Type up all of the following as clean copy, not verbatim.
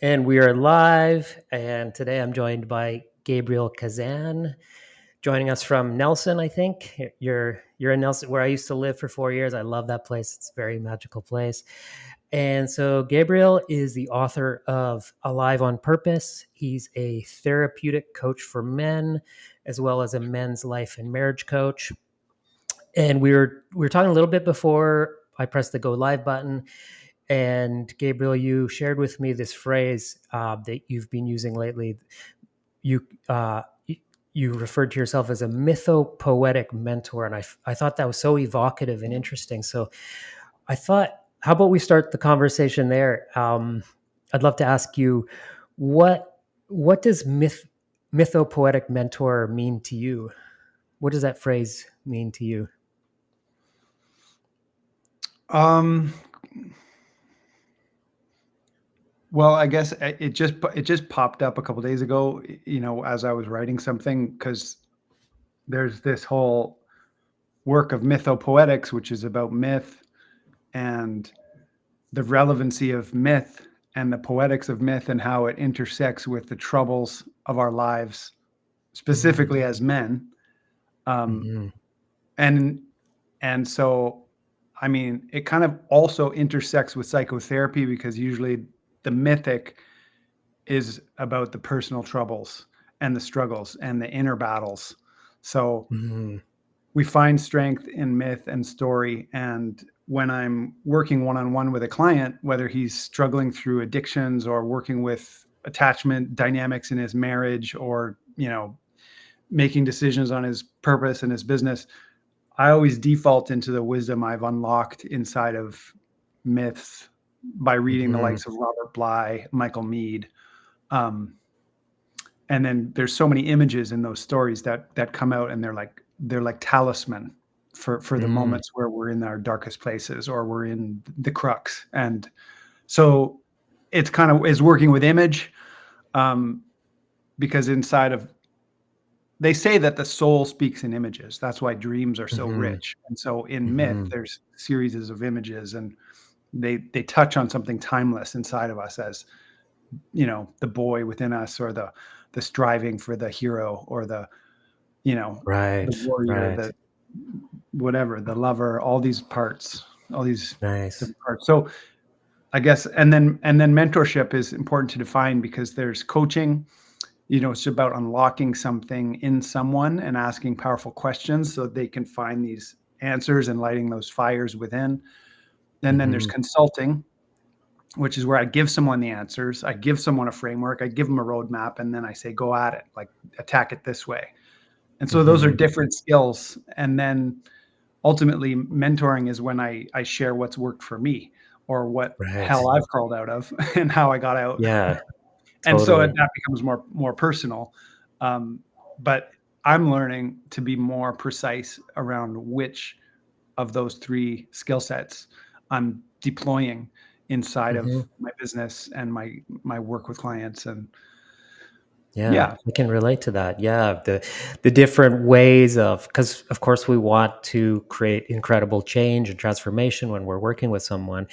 And we are live. And today I'm joined by Gabriel Keczan, joining us from Nelson. I think you're in Nelson, where I used to live for 4 years. I love that place. It's a very magical place. And so Gabriel is the author of Alive on Purpose. He's a therapeutic coach for men, as well as a men's life and marriage coach. And we were talking a little bit before I pressed the go live button. And Gabriel, you shared with me this phrase that you've been using lately. You you referred to yourself as a mythopoetic mentor, and I thought that was so evocative and interesting. So I thought, how about we start the conversation there? I'd love to ask you, what does mythopoetic mentor mean to you? What does that phrase mean to you? Um, well, I guess it just popped up a couple days ago, as I was writing something, because there's this whole work of mythopoetics, which is about myth and the relevancy of myth and the poetics of myth and how it intersects with the troubles of our lives, Mm-hmm. specifically as men. Um, Mm-hmm. and and so, I mean, it kind of also intersects with psychotherapy because usually the mythic is about the personal troubles and the struggles and the inner battles. So Mm-hmm. we find strength in myth and story. And when I'm working one on one with a client, whether he's struggling through addictions or working with attachment dynamics in his marriage or, making decisions on his purpose and his business, I always default into the wisdom I've unlocked inside of myths by reading the Mm-hmm. likes of Robert Bly, Michael Meade. Um, and then there's so many images in those stories that come out, and they're like talisman for the Mm-hmm. moments where we're in our darkest places or we're in the crux. And so it's kind of is working with image, um, because inside of they say that the soul speaks in images. That's why dreams are so Mm-hmm. rich. And so in myth, Mm-hmm. there's series of images, and they touch on something timeless inside of us, as the boy within us, or the striving for the hero, or the Right. warrior, Right. the whatever, the lover, all these parts, all these Nice. different parts. So I guess, and then mentorship is important to define, because there's coaching. It's about unlocking something in someone and asking powerful questions so they can find these answers and lighting those fires within. And then there's Mm-hmm. consulting, which is where I give someone the answers. I give someone a framework. I give them a roadmap, and then I say, go at it, like attack it this way. And so those are Mm-hmm. different skills. And then ultimately, mentoring is when I share what's worked for me, or what Right. hell I've crawled out of and how I got out. Yeah, And so totally. that becomes more personal. Um, but I'm learning to be more precise around which of those three skill sets I'm deploying inside of Hmm. my business and my work with clients. And Yeah, yeah. I can relate to that. Yeah, the different ways of, because of course we want to create incredible change and transformation when we're working with someone,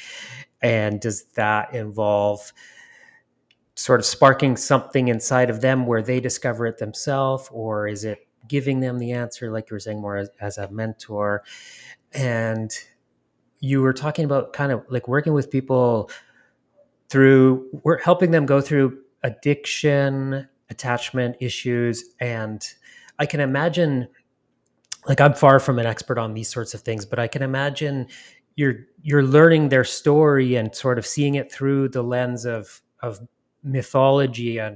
and does that involve sort of sparking something inside of them where they discover it themselves, or is it giving them the answer, like you were saying, more as a mentor? And you were talking about kind of like working with people through, we're helping them go through addiction, attachment issues. And I can imagine, like, I'm far from an expert on these sorts of things, but I can imagine you're learning their story and sort of seeing it through the lens of mythology, and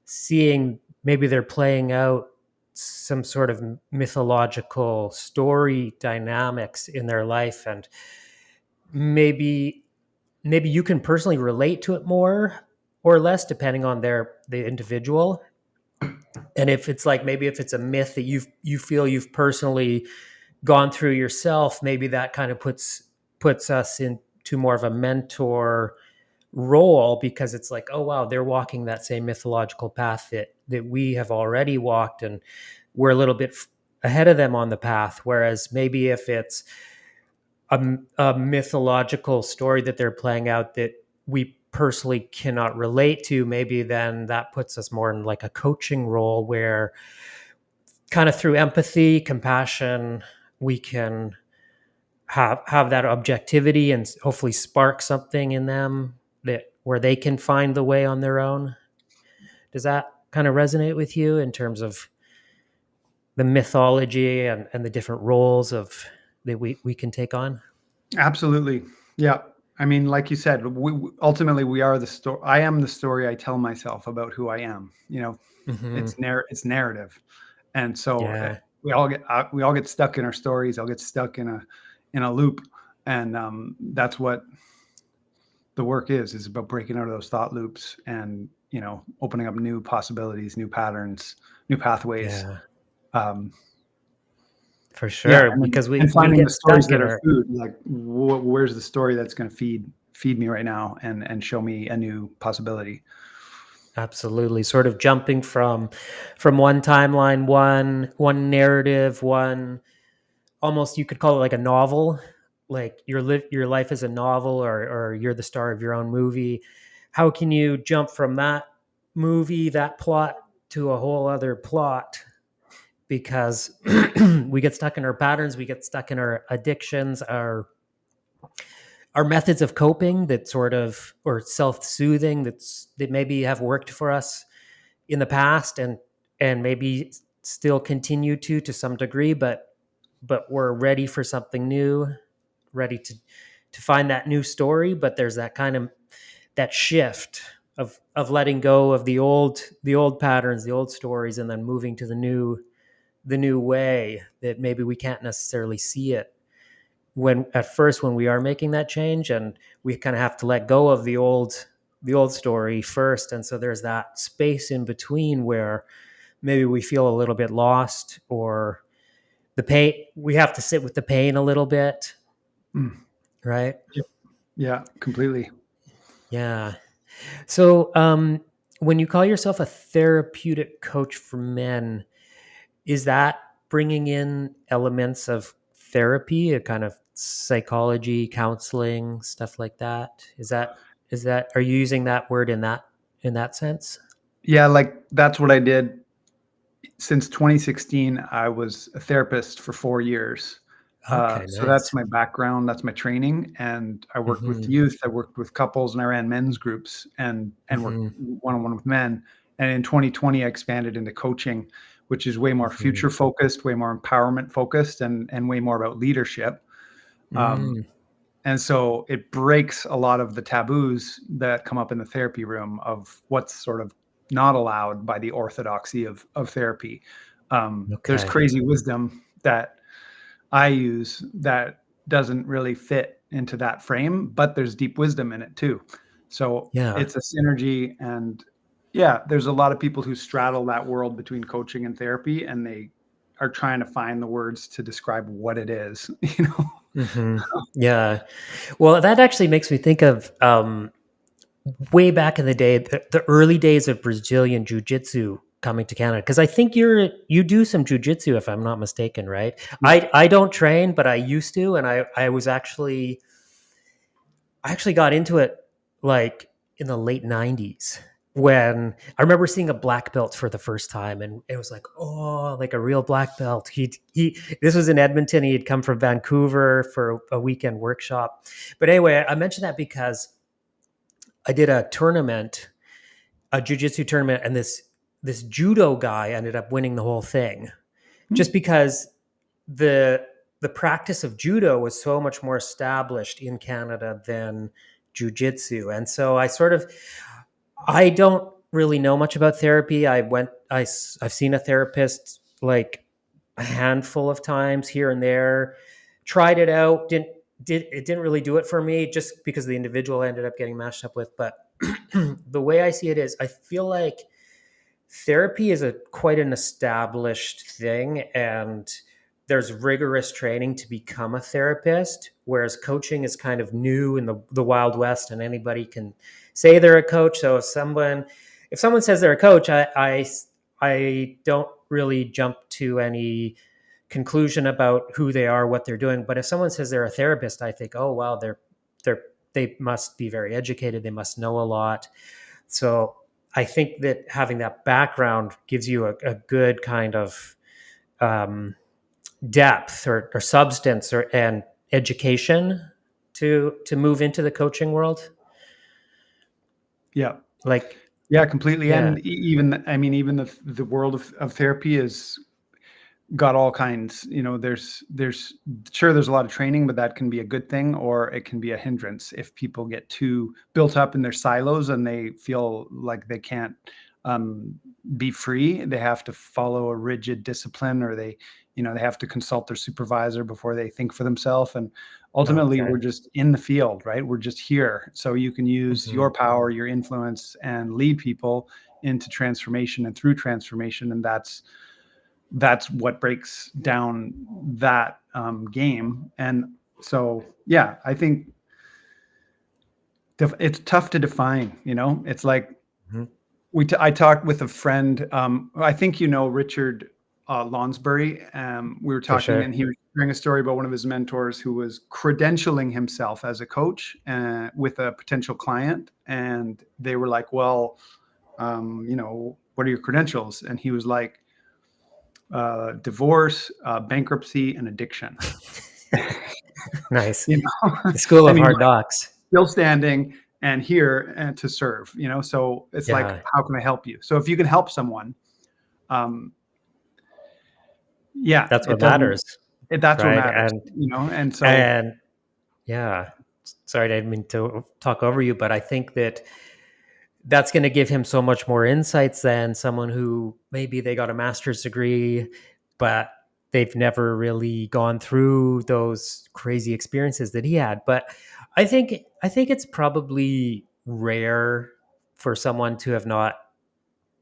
seeing maybe they're playing out some sort of mythological story dynamics in their life. And maybe you can personally relate to it more or less depending on the individual. And if it's like, maybe if it's a myth that you feel you've personally gone through yourself, maybe that kind of puts us into more of a mentor role, because it's like, oh wow, they're walking that same mythological path that we have already walked, and we're a little bit ahead of them on the path. Whereas maybe if it's a mythological story that they're playing out that we personally cannot relate to, maybe then that puts us more in like a coaching role where kind of through empathy, compassion, we can have that objectivity and hopefully spark something in them that where they can find the way on their own. Does that kind of resonate with you in terms of the mythology and the different roles of that we can take on? Absolutely. Yeah. I mean, like you said, ultimately we are the story. I am the story I tell myself about who I am. Hmm. It's narrative, and so Yeah, we all get stuck in our stories. I'll get stuck in a loop, and that's what the work is about breaking out of those thought loops and opening up new possibilities, new patterns, new pathways. yeah, Um, for Yeah, sure. I mean, Because we and we finding the get stories stuck that in are our food, like where's the story that's going to feed me right now and show me a new possibility. absolutely sort of jumping from one timeline, one narrative, one almost you could call it like a novel, like your life is a novel, or you're the star of your own movie. How can you jump from that movie, that plot, to a whole other plot? Because we get stuck in our patterns, we get stuck in our addictions, our methods of coping that sort of or self-soothing that maybe have worked for us in the past and maybe still continue to some degree, but we're ready for something new, ready to find that new story. But there's that kind of that shift of letting go of the old patterns, the old stories, and then moving to the new way that maybe we can't necessarily see it when at first when we are making that change, and we kind of have to let go of the old story first. And so there's that space in between where maybe we feel a little bit lost, or the pain, we have to sit with the pain a little bit, Mm. right? Yep. Yeah, completely. Yeah. So when you call yourself a therapeutic coach for men, is that bringing in elements of therapy, a kind of psychology, counseling, stuff like that? Is that are you using that word in that sense? Yeah, like that's what I did since 2016. I was a therapist for 4 years. Okay, So that's nice. my background, that's my training, and I worked with Mhm. youth, I worked with couples, and I ran men's groups and worked Mhm. one on one with men. And in 2020, I expanded into coaching, which is way more Mhm. future focused, way more empowerment focused, and way more about leadership. Um, Mm. and so it breaks a lot of the taboos that come up in the therapy room of what's sort of not allowed by the orthodoxy of therapy. There's Okay. crazy wisdom that I use that doesn't really fit into that frame, but there's deep wisdom in it too. So Yeah. it's a synergy. And yeah, there's a lot of people who straddle that world between coaching and therapy, and they are trying to find the words to describe what it is, you know? Mhm. Yeah. Well, that actually makes me think of way back in the day, the early days of Brazilian jiu-jitsu coming to Canada. Because I think you do some jiu-jitsu, if I'm not mistaken, right? Yeah. I don't train, but I used to, and I actually got into it like in the late '90s, when I remember seeing a black belt for the first time, and it was like, oh, like a real black belt. He this was in Edmonton. He had come from Vancouver for a weekend workshop. But anyway, I mentioned that because I did a tournament, a jujitsu tournament, and this judo guy ended up winning the whole thing, Hmm. just because the the practice of judo was so much more established in Canada than jujitsu. And so I don't really know much about therapy. I've seen a therapist like a handful of times here and there, tried it out, didn't really do it for me, just because the individual I ended up getting matched up with. But the way I see it is, I feel like therapy is a quite an established thing, and there's rigorous training to become a therapist, whereas coaching is kind of new in the wild west, and anybody can say they're a coach. So if someone says they're a coach, I don't really jump to any conclusion about who they are, what they're doing. But if someone says they're a therapist, I think, oh wow, they're they must be very educated, they must know a lot. So I think that having that background gives you a good kind of um, depth or substance and education to move into the coaching world. Yeah. Like, Yeah, completely. yeah, And even, I mean, even the world of therapy is got all kinds. There's sure there's a lot of training, but that can be a good thing, or it can be a hindrance if people get too built up in their silos and they feel like they can't um, be free. They have to follow a rigid discipline, or they have to consult their supervisor before they think for themselves. And ultimately, okay. we're just in the field, right? We're just here, so you can use Hmm. your power, your influence, and lead people into transformation and through transformation. And that's what breaks down that game. And so, yeah, I think it's tough to define. It's like Hmm. I talked with a friend. I think Richard Lonsbury. We were For talking, sure. and he was sharing a story about one of his mentors who was credentialing himself as a coach with a potential client, and they were like, "Well, what are your credentials?" And he was like, divorce, bankruptcy, and addiction. Nice. You know, The school I of mean, hard knocks. still standing and here and to serve. So it's like, Yeah, how can I help you? So if you can help someone, um, yeah, that's it what doesn't. matters, That's what right? matters. And so And yeah, sorry, I didn't mean to talk over you, but I think that that's going to give him so much more insights than someone who maybe they got a master's degree, but they've never really gone through those crazy experiences that he had. But I think it's probably rare for someone to have not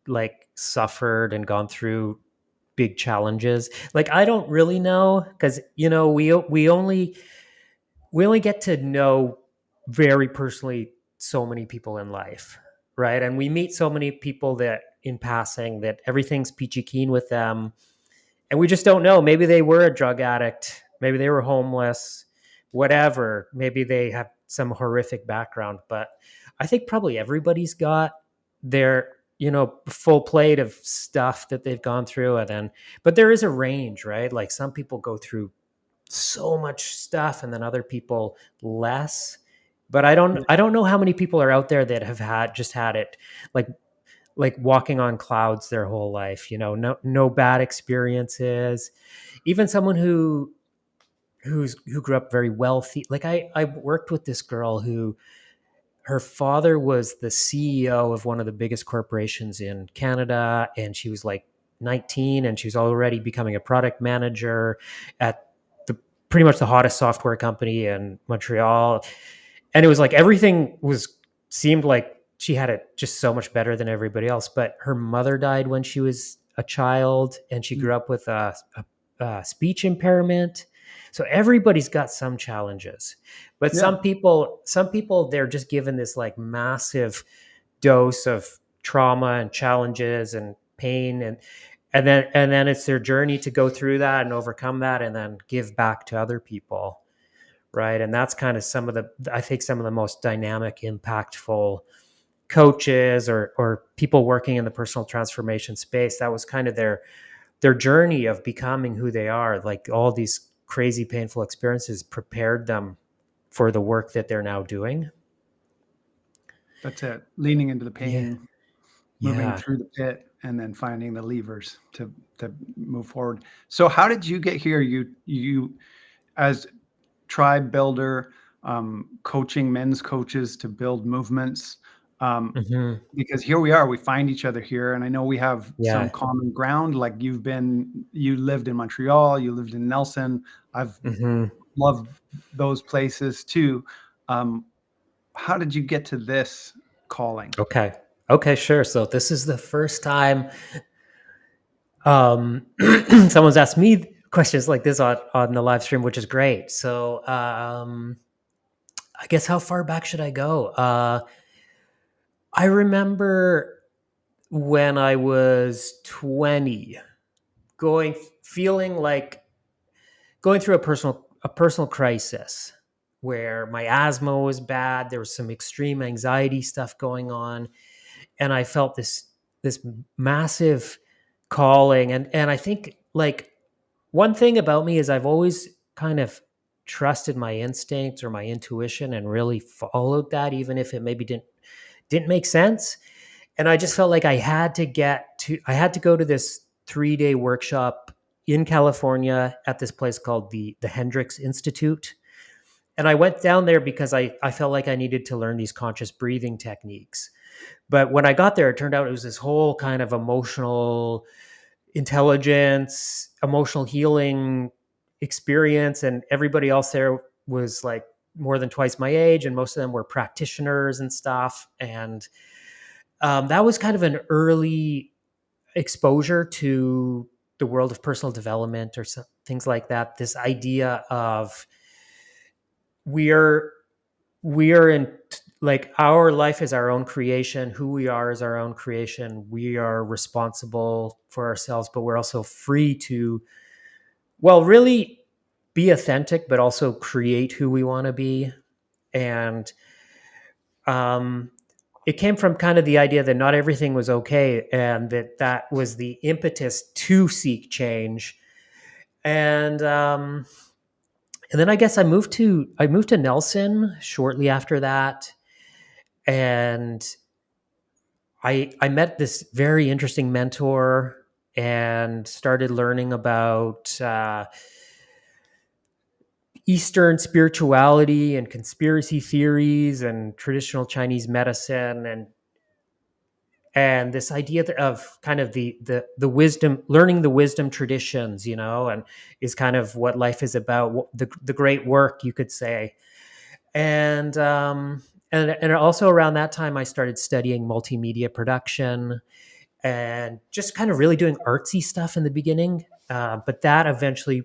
like suffered and gone through big challenges. Like I don't really know because we only get to know very personally so many people in life, right? And we meet so many people that in passing that everything's peachy keen with them, and we just don't know. Maybe they were a drug addict, maybe they were homeless, whatever. Maybe they have some horrific background, but I think probably everybody's got their full plate of stuff that they've gone through. And then but there is a range, right? Like some people go through so much stuff and then other people less. But I don't know how many people are out there that have had it like walking on clouds their whole life, no bad experiences. Even someone who grew up very wealthy. Like I worked with this girl who her father was the CEO of one of the biggest corporations in Canada, and she was like 19 and she was already becoming a product manager at the pretty much the hottest software company in Montreal. And it was like everything was seemed like she had it just so much better than everybody else. But her mother died when she was a child, and she grew up with a speech impairment. So everybody's got some challenges, but yeah, some people they're just given this like massive dose of trauma and challenges and pain, and then it's their journey to go through that and overcome that and then give back to other people, right? And that's kind of I think some of the most dynamic, impactful coaches or people working in the personal transformation space. That was kind of their journey of becoming who they are. Like all these crazy painful experiences prepared them for the work that they're now doing. that's it. Leaning into the Yeah. pain, moving Yeah. through the pit, and then finding the levers to move forward. So how did you get here? You as tribe builder, coaching men's coaches to build movements. Um, Hmm. because here we are, we find each other here, and I know we have some Yeah. common ground. Like you lived in Montreal, you lived in Nelson. I've Hmm. loved those places too. Um, how did you get to this calling? Okay. Okay, sure. So this is the first time someone's asked me questions like this on the live stream, which is great. So I guess how far back should I go? I remember when I was 20, going feeling like going through a personal crisis. where my asthma was bad. There was some extreme anxiety stuff going on, and I felt this massive calling. And I think, like, one thing about me is I've always kind of trusted my instincts or my intuition and really followed that, even if it maybe didn't make sense. And I just felt like I had to go to this 3-day workshop in California at this place called the Hendricks Institute. And I went down there because I felt like I needed to learn these conscious breathing techniques. But when I got there, it turned out it was this whole kind of emotional intelligence, emotional healing experience. And everybody else there was like more than twice my age, and most of them were practitioners and stuff. And that was kind of an early exposure to the world of personal development or things like that. This idea of we are we are in like our life is our own creation. Who we are is our own creation. We are responsible for ourselves, but we're also free to, well, really be authentic, but also create who we want to be. And um, it came from kind of the idea that not everything was okay, and that was the impetus to seek change. And then I guess I moved to Nelson shortly after that, and I met this very interesting mentor and started learning about Eastern spirituality and conspiracy theories and traditional Chinese medicine, and this idea of kind of the wisdom, learning the wisdom traditions, and is kind of what life is about, the great work, you could say. And also around that time I started studying multimedia production and just kind of really doing artsy stuff in the beginning. But that eventually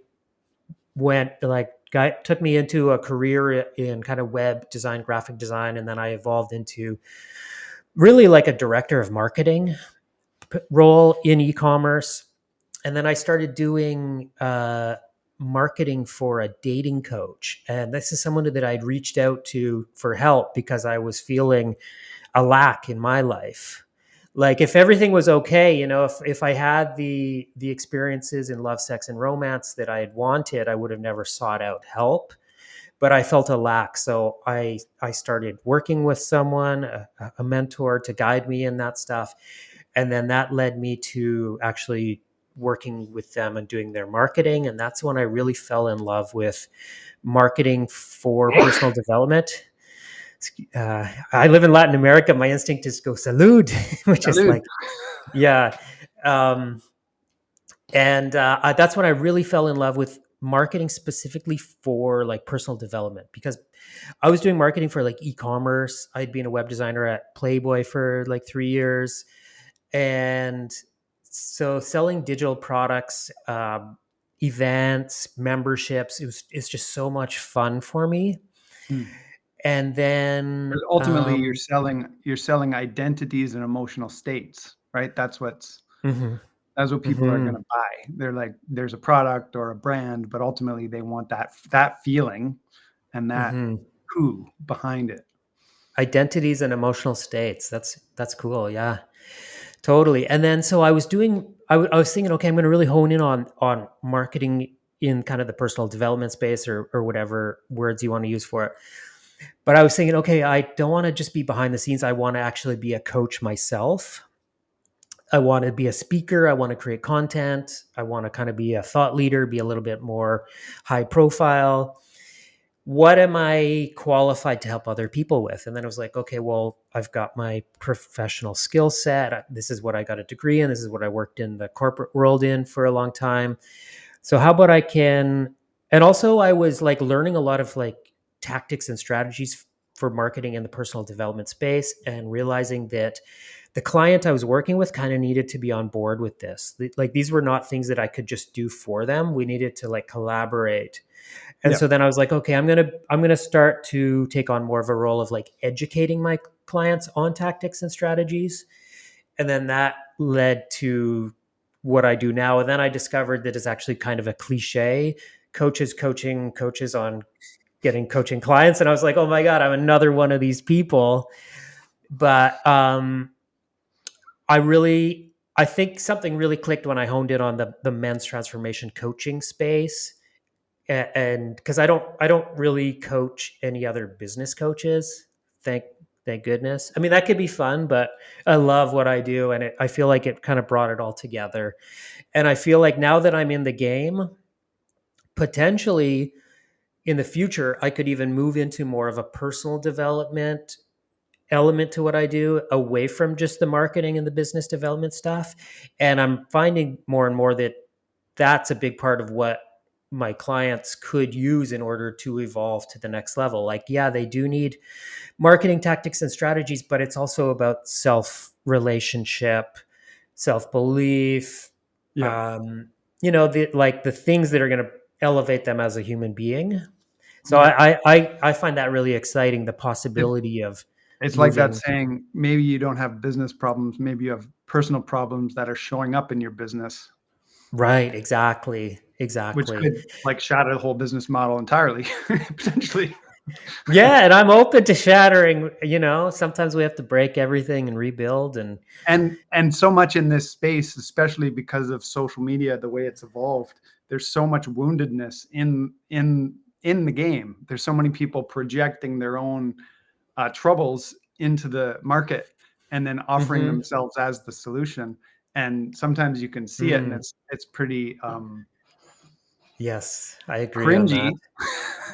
took me into a career in kind of web design, graphic design, and then I evolved into really like a director of marketing role in e-commerce. And then I started doing marketing for a dating coach, and this is someone that I'd reached out to for help because I was feeling a lack in my life. Like, if everything was okay, if I had the experiences in love, sex, and romance that I had wanted, I would have never sought out help. But I felt a lack, so I started working with someone, a mentor, to guide me in that stuff, and then that led me to actually working with them and doing their marketing, and that's when I really fell in love with marketing for personal development. I live in Latin America. My instinct is go salud, which is Salud. like, yeah. Um, and That's when I really fell in love with marketing specifically for like personal development, because I was doing marketing for like e-commerce. I'd been a web designer at Playboy for like 3 years. And so selling digital products, events, memberships, it's just so much fun for me. Mm. And then 'Cause ultimately, you're selling identities and emotional states, right? mhm, That's what people are mhm, gonna buy. They're like, there's a product or a brand, but ultimately they want that feeling and that mhm. who behind it. Identities and emotional states. That's cool. Yeah, totally. And then so I was thinking, okay, I'm going to really hone in on marketing in kind of the personal development space, or whatever words you want to use for it. But I was thinking, okay, I don't want to just be behind the scenes. I want to actually be a coach myself. I want to be a speaker. I want to create content. I want to kind of be a thought leader, be a little bit more high profile. What am I qualified to help other people with? And then I was like, okay, well, I've got my professional skill set. This is what I got a degree in. This is what I worked in the corporate world in for a long time. So how about I can, and also I was like learning a lot of like tactics and strategies for marketing in the personal development space, and realizing that the client I was working with kind of needed to be on board with this. Like, these were not things that I could just do for them. We needed to like collaborate. And Yeah. so then I was like, okay, I'm gonna start to take on more of a role of like educating my clients on tactics and strategies. And then that led to what I do now. And then I discovered that it's actually kind of a cliche. Coaches coaching coaches on getting coaching clients, and I was like, oh my god, I'm another one of these people. But I think something really clicked when I honed in on the men's transformation coaching space, and because I don't really coach any other business coaches. Thank thank goodness. I mean, that could be fun, but I love what I do, and I feel like it kind of brought it all together. And I feel like now that I'm in the game, potentially in the future, I could even move into more of a personal development element to what I do, away from just the marketing and the business development stuff. And I'm finding more and more that that's a big part of what my clients could use in order to evolve to the next level. Like, yeah, they do need marketing tactics and strategies, but it's also about self relationship, self belief, Yeah. um, the things that are going to elevate them as a human being. So Yeah. I find that really exciting, the It, possibility of it's like that moving. saying, maybe you don't have business problems, maybe you have personal problems that are showing up in your business, Right, exactly, which exactly. could like shatter the whole business model entirely, potentially. Yeah, and I'm open to shattering, sometimes we have to break everything and rebuild. And And so much in this space, especially because of social media, the way it's evolved, there's so much woundedness in the game. There's so many people projecting their own troubles into the market and then offering Mhm. themselves as the solution. And sometimes you can see it, and Mm. it's pretty Yes, I agree on that.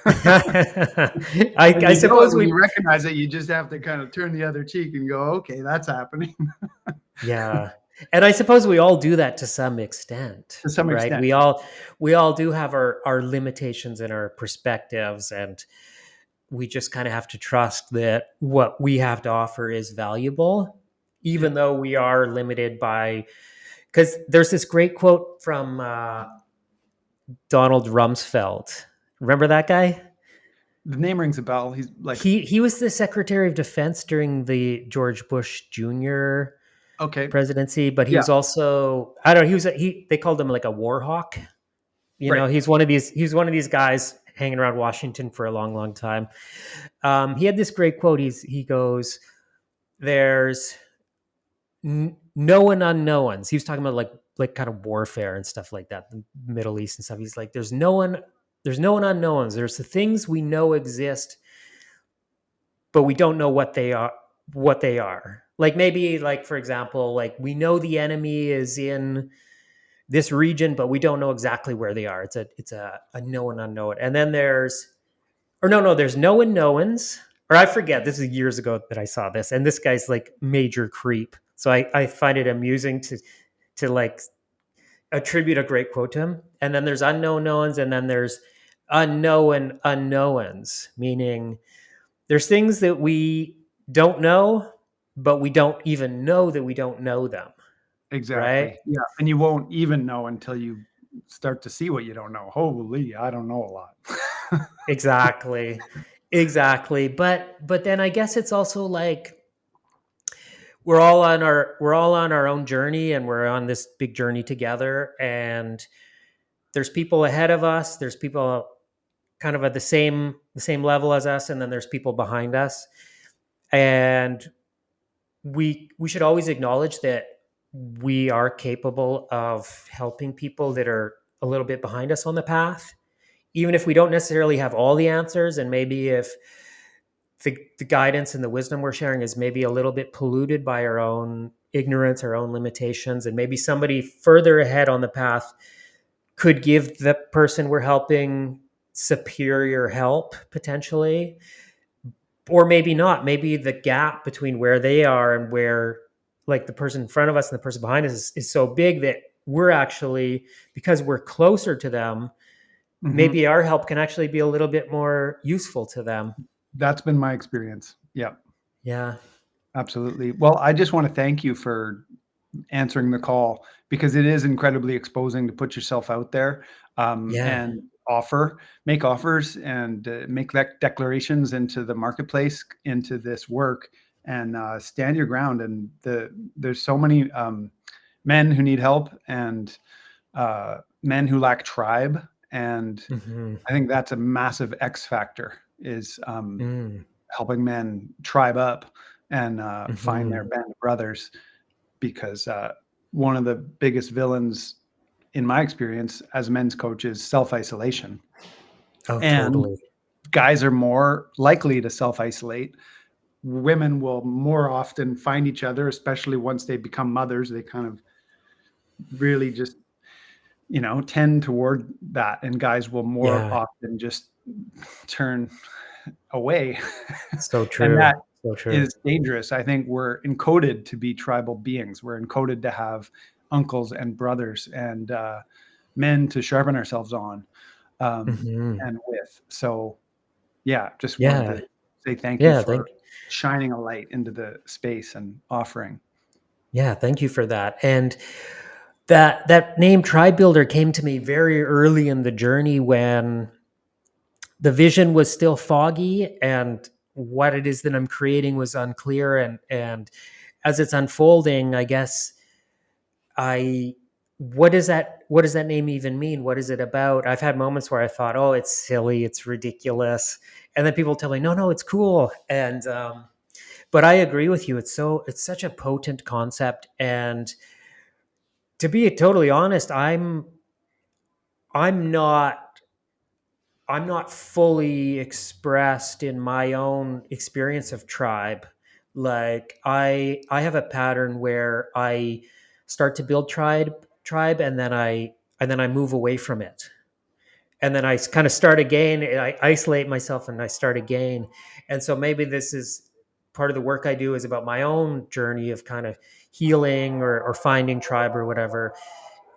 cringy. I When I you know it, suppose when we you recognize it, you just have to kind of turn the other cheek and go, okay, that's happening. Yeah, and I suppose we all do that to some extent, To some right? extent. We all do have our limitations and our perspectives, and we just kind of have to trust that what we have to offer is valuable, Yeah. even though we are limited by. Because there's this great quote from Donald Rumsfeld. Remember that guy? The name rings a bell. He's like, He was the Secretary of Defense during the George Bush Jr. okay, presidency, but he yeah, was also, I don't know, they called him like a war hawk. right. He's one of these guys hanging around Washington for a long, long time. He had this great quote. He goes, "There's known unknowns." He was talking about like kind of warfare and stuff like that, the Middle East and stuff. He's like, there's known unknowns. There's the things we know exist, but we don't know what they are. What they are. Like maybe, like for example, like we know the enemy is in this region, but we don't know exactly where they are. It's a known unknown. And then there's known knowns. Or I forget. This is years ago that I saw this, and this guy's like major creep. So I find it amusing to like attribute a great quote to him. And then there's unknown knowns, and then there's unknown unknowns, meaning there's things that we don't know, but we don't even know that we don't know them, right? Exactly. Yeah. And you won't even know until you start to see what you don't know. Holy, I don't know a lot. Exactly. Exactly. But then I guess it's also like we're all on our own journey, and we're on this big journey together, and there's people ahead of us, there's people kind of at the same level as us, and then there's people behind us. And we should always acknowledge that we are capable of helping people that are a little bit behind us on the path, even if we don't necessarily have all the answers. And maybe if the guidance and the wisdom we're sharing is maybe a little bit polluted by our own ignorance, our own limitations, and maybe somebody further ahead on the path could give the person we're helping superior help potentially. Or maybe not. Maybe the gap between where they are and where, like, the person in front of us and the person behind us is so big that we're actually, because we're closer to them, Hmm. maybe our help can actually be a little bit more useful to them. That's been my experience. Yeah, Yeah. absolutely. Well, I just want to thank you for answering the call, because it is incredibly exposing to put yourself out there, Yeah. and make offers, and make declarations into the marketplace, into this work, and stand your ground. And there's so many men who need help, and men who lack tribe, And Mhm. I think that's a massive X factor, is Mm. helping men tribe up and find their Mhm. band of brothers. Because one of the biggest villains in my experience as a men's coach is self-isolation. Oh, And totally. guys are more likely to self-isolate. Women will more often find each other, especially once they become mothers. They kind of really just, tend toward that. And guys will more Yeah. often just turn away. So And true. that So true. is dangerous. I think we're encoded to be tribal beings. We're encoded to have uncles and brothers and men to sharpen ourselves on, Mhm. and with. So, yeah, just wanted Yeah. to say thank you Yeah, for thank shining a light into the space and offering. yeah, thank you for that, and that name Tribe Builder came to me very early in the journey when the vision was still foggy and what it is that I'm creating was unclear, and as it's unfolding, I guess I what does that name even mean? What is it about? I've had moments where I thought, "Oh, it's silly, it's ridiculous." And then people tell me, "No, no, it's cool." And but I agree with you. It's such a potent concept, and to be totally honest, I'm not I'm not fully expressed in my own experience of tribe. Like I have a pattern where I start to build tribe and then I move away from it. And then I kind of start again and I isolate myself and I start again. And so maybe this is part of the work I do is about my own journey of kind of healing or finding tribe or whatever.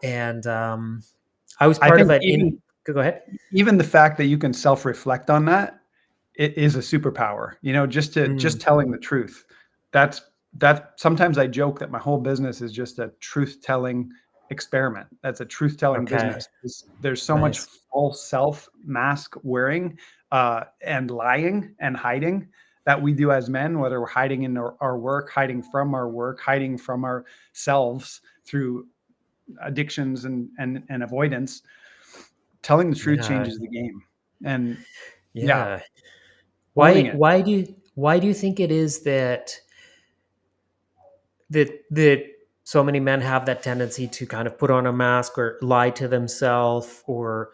And I was I part of think it in go ahead. even the fact that you can self-reflect on that, it is a superpower, just Mm, telling the truth. That's that sometimes I joke that my whole business is just a truth-telling experiment. That's a truth-telling okay. business. There's so much Nice. false self mask wearing, and lying and hiding that we do as men, whether we're hiding in our work, hiding from our work, hiding from ourselves through addictions and avoidance. Telling the truth Yeah. changes the game. And yeah, Yeah. owning it. Why do you think it is that so many men have that tendency to kind of put on a mask or lie to themselves or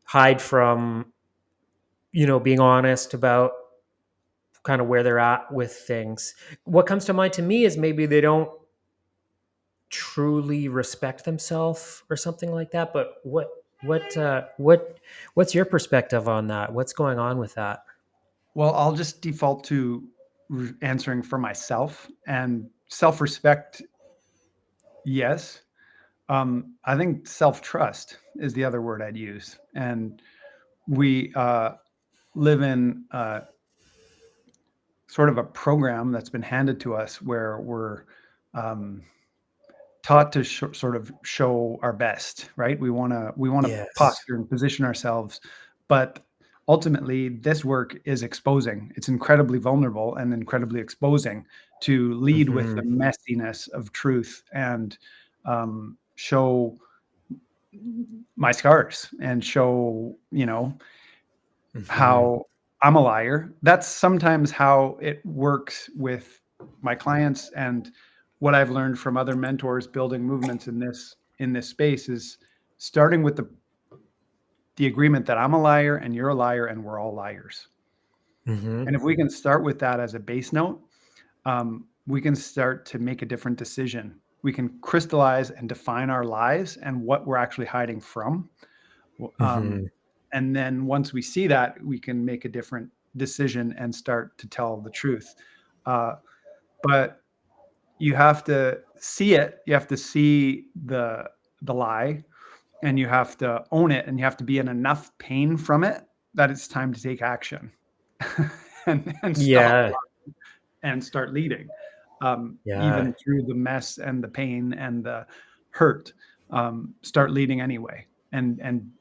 hide from, being honest about kind of where they're at with things? What comes to mind to me is maybe they don't truly respect themselves or something like that. But what's your perspective on that? What's going on with that? Well, I'll just default to answering for myself, and self-respect. Yes. I think self-trust is the other word I'd use. And we live in sort of a program that's been handed to us where we're um, taught to sort of show our best, right? We want to Yes. posture and position ourselves, but ultimately this work is exposing. It's incredibly vulnerable and incredibly exposing to lead with the Hmm. messiness of truth and show my scars and show, Hmm. how I'm a liar. That's sometimes how it works with my clients, and what I've learned from other mentors building movements in this space is starting with the agreement that I'm a liar and you're a liar and we're all liars. Hmm. And if we can start with that as a base note, we can start to make a different decision. We can crystallize and define our lies and what we're actually hiding from. Um, Hmm. and then once we see that, we can make a different decision and start to tell the truth. Uh, but you have to see it. You have to see the lie, and you have to own it, and you have to be in enough pain from it that it's time to take action and stop Yeah. and start leading, Yeah. even through the mess and the pain and the hurt. Start leading anyway, and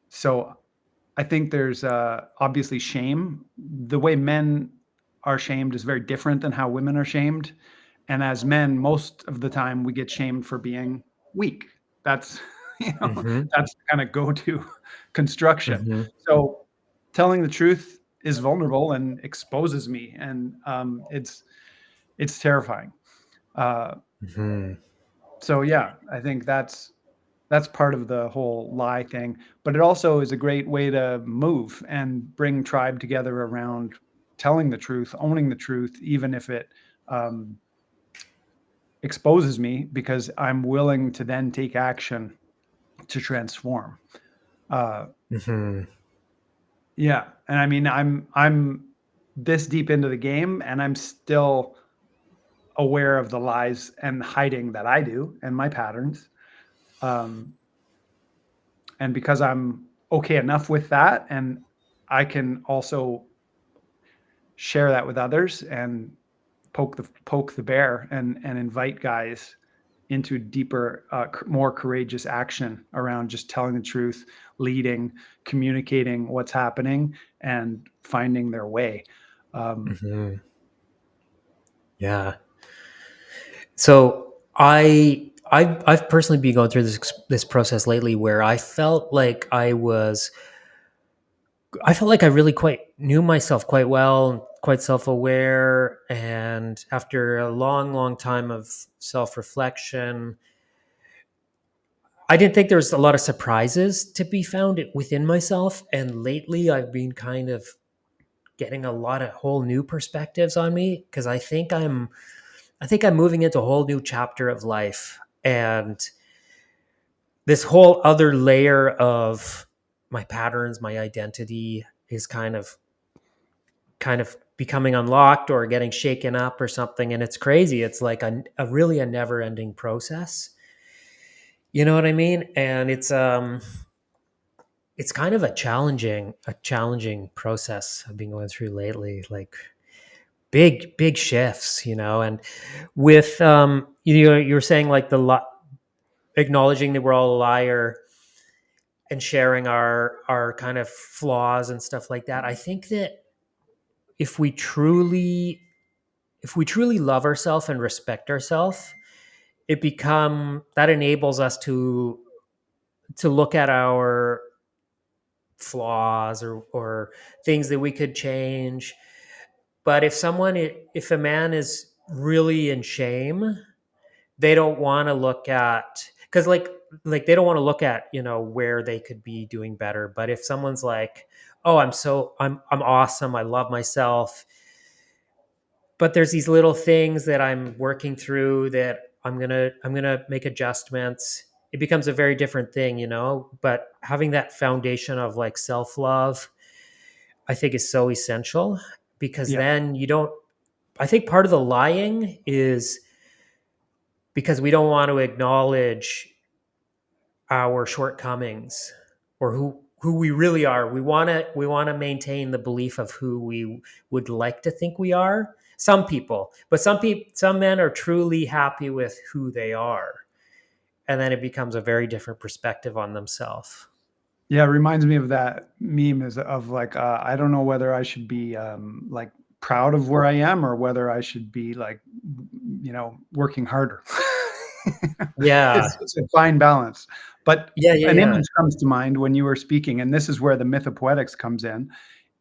so I think there's obviously shame. The way men are shamed is very different than how women are shamed. And as men, most of the time we get shamed for being weak. That's Mhm. That's kind of go-to construction. Mhm. So telling the truth is vulnerable and exposes me, and it's terrifying. Uh, Mhm. so yeah, I think that's part of the whole lie thing, but it also is a great way to move and bring tribe together around telling the truth, owning the truth, even if it um, exposes me, because I'm willing to then take action to transform. Uh, Mhm. yeah, and I mean, I'm this deep into the game, and I'm still aware of the lies and hiding that I do and my patterns. Um, and because I'm okay enough with that, and I can also share that with others and poke the bear and invite guys into deeper, more courageous action around just telling the truth, leading, communicating what's happening, and finding their way. Um, Mhm. Yeah. So I've personally been going through this process lately where I felt like I really quite knew myself quite well, quite self-aware, and after a long time of self-reflection, I didn't think there was a lot of surprises to be found within myself, and lately I've been kind of getting a lot of whole new perspectives on me because I think I'm moving into a whole new chapter of life, and this whole other layer of my patterns, my identity is kind of becoming unlocked or getting shaken up or something, and it's crazy. It's like a really a never-ending process. You know what I mean? And it's kind of a challenging process I've been going through lately, like big shifts, and with you were saying like acknowledging that we're all a liar and sharing our kind of flaws and stuff like that. I think that if we truly if we truly love ourselves and respect ourselves, that enables us to look at our flaws or things that we could change. But if a man is really in shame, they don't want to look at, because like they don't want to look at where they could be doing better. But if someone's like, oh, I'm awesome, I love myself, but there's these little things that I'm working through that I'm gonna make adjustments, it becomes a very different thing. But having that foundation of like self-love, I think, is so essential, because yeah, then you don't I think part of the lying is because we don't want to acknowledge our shortcomings or who we really are. We want to maintain the belief of who we would like to think we are. Some people, but some men are truly happy with who they are, and then it becomes a very different perspective on themselves. yeah. It reminds me of that meme is of like, I don't know whether I should be like proud of where I am or whether I should be like, working harder. Yeah, It's a fine balance. But yeah, yeah, an yeah. image comes to mind when you were speaking, and this is where the myth of poetics comes in.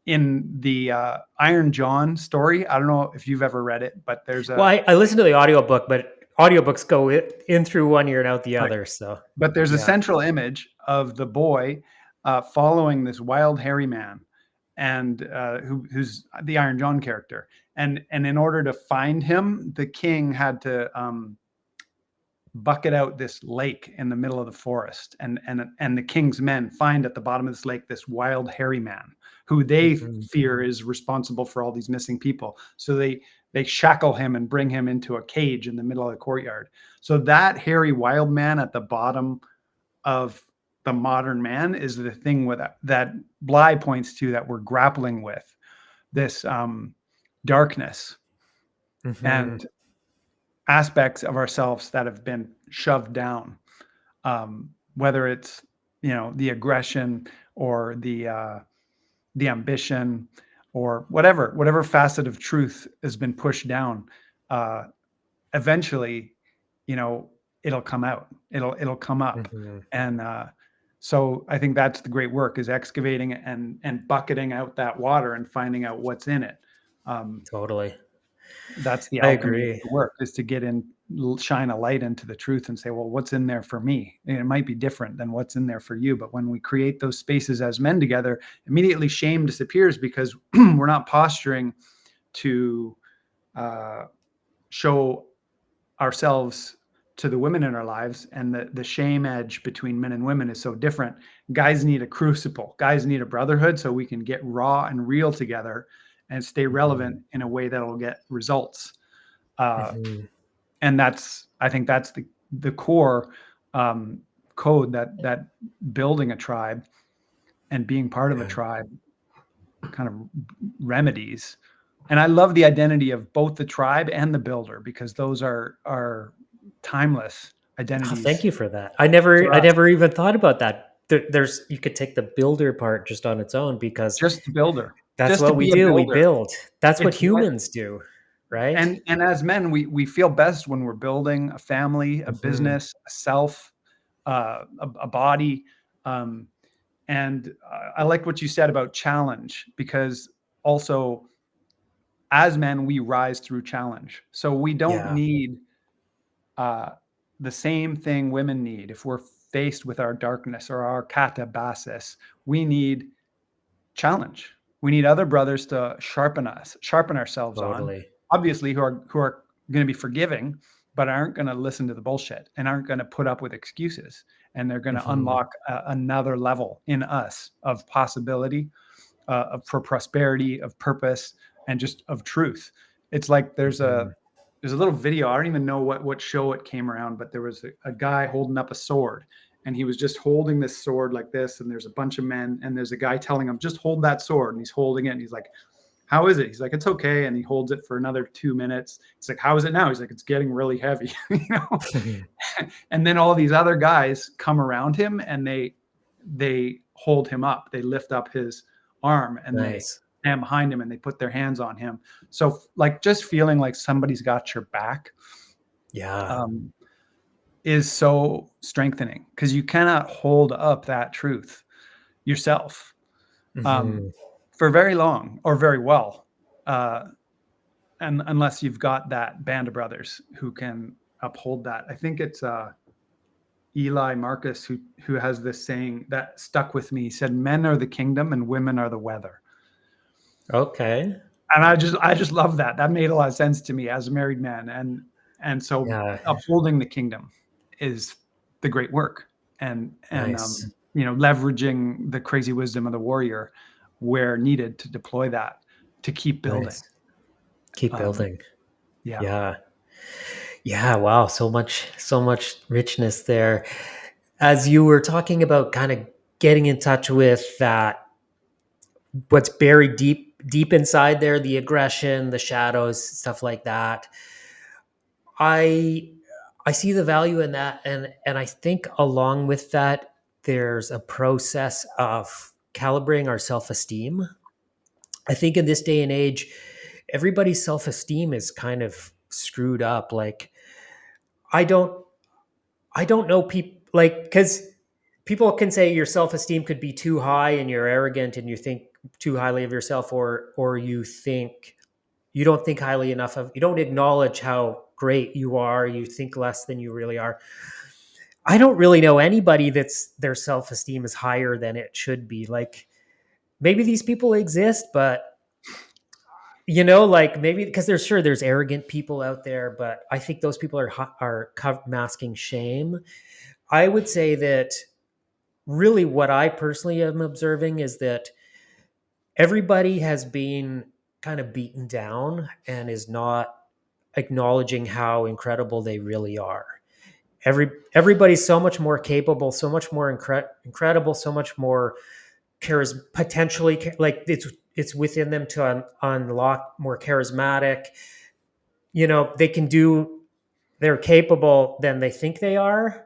In the Iron John story, I don't know if you've ever read it, but there's Well, a I listened to the audiobook, but audiobooks go in through one ear and out the right. other. So But there's a yeah. central image of the boy following this wild hairy man, and who's the Iron John character. And in order to find him, the king had to bucket out this lake in the middle of the forest, and the king's men find at the bottom of this lake this wild hairy man who they Mhm. fear is responsible for all these missing people. So they shackle him and bring him into a cage in the middle of the courtyard. So that hairy wild man at the bottom of the modern man is the thing with that Bly points to, that we're grappling with this darkness Mhm. and aspects of ourselves that have been shoved down, whether it's the aggression or the ambition or whatever facet of truth has been pushed down. Uh, eventually, you know it'll come out. It'll come up. Hmm. And so I think that's the great work, is excavating and bucketing out that water and finding out what's in it. Um, Totally. that's the I alchemy of agree. the work, is to get in, shine a light into the truth and say, well, what's in there for me? And it might be different than what's in there for you. But when we create those spaces as men together, immediately shame disappears, because we're not posturing to uh, show ourselves to the women in our lives, and the shame edge between men and women is so different. Guys need a crucible, guys need a brotherhood, so we can get raw and real together and stay relevant Hmm. in a way that'll get results. uh, Hmm. and that's, I think that's the core um, code that building a tribe and being part of a Yeah. tribe kind of remedies. And I love the identity of both the tribe and the builder, because those are timeless Oh, thank identities you for that. for I us. never even thought about that. There's you could take the builder part just on its own because Just the builder, that's just to what we be a do. We builder. build. That's what It's what, humans do, right? and as men, we feel best when we're building a family, a Hmm. business, a self, a body. Um, and I like what you said about challenge, because also, as men, we rise through challenge. So we don't Yeah, need uh, the same thing women need. If we're faced with our darkness or our katabasis, we need challenge. We need other brothers to sharpen us, sharpen ourselves on. totally. Obviously, who are going to be forgiving, but aren't going to listen to the bullshit and aren't going to put up with excuses. And they're going to Hmm. unlock another level in us of possibility, for prosperity, of purpose, and just of truth. It's like Hmm. there's a little video. I don't even know what show it came around, but there was a guy holding up a sword, and he was just holding this sword like this, and there's a bunch of men, and there's a guy telling him, just hold that sword, and he's holding it, and he's like, how is it? He's like, it's okay. And he holds it for another 2 minutes. He's like, how is it now? He's like, it's getting really heavy. And then all these other guys come around him, and they hold him up. They lift up his arm, and they Nice. stand behind him, and they put their hands on him. So like, just feeling like somebody's got your back Yeah. um, is so strengthening, because you cannot hold up that truth yourself um, Hmm. for very long or very well, uh, and unless you've got that band of brothers who can uphold that. I think it's Eli Marcus who has this saying that stuck with me. He said, "Men are the kingdom, and women are the weather." Okay. And I just love that. That made a lot of sense to me as a married man, and so Yeah. upholding the kingdom is the great work, and Nice. leveraging the crazy wisdom of the warrior where needed to deploy that to keep building. Nice. Keep Um, building. yeah, Yeah. Yeah. Wow. So much richness there. As you were talking about kind of getting in touch with that, what's buried deep inside there, the aggression, the shadows, stuff like that. I I see the value in that, and I think along with that, there's a process of calibrating our self-esteem. I think in this day and age, everybody's self-esteem is kind of screwed up. Like I don't I don't know people like because people can say your self-esteem could be too high and you're arrogant and you think too highly of yourself, or you don't think highly enough of, you don't acknowledge how great you are, you think less than you really are. I don't really know anybody that's their self-esteem is higher than it should be. Like maybe these people exist, but like maybe because there's arrogant people out there, but I think those people are masking shame. I would say that really what I personally am observing is that everybody has been kind of beaten down and is not acknowledging how incredible they really are. Everybody's so much more capable, so much more incredible, so much more potentially like it's within them to unlock more charismatic. They can do, they're capable than they think they are.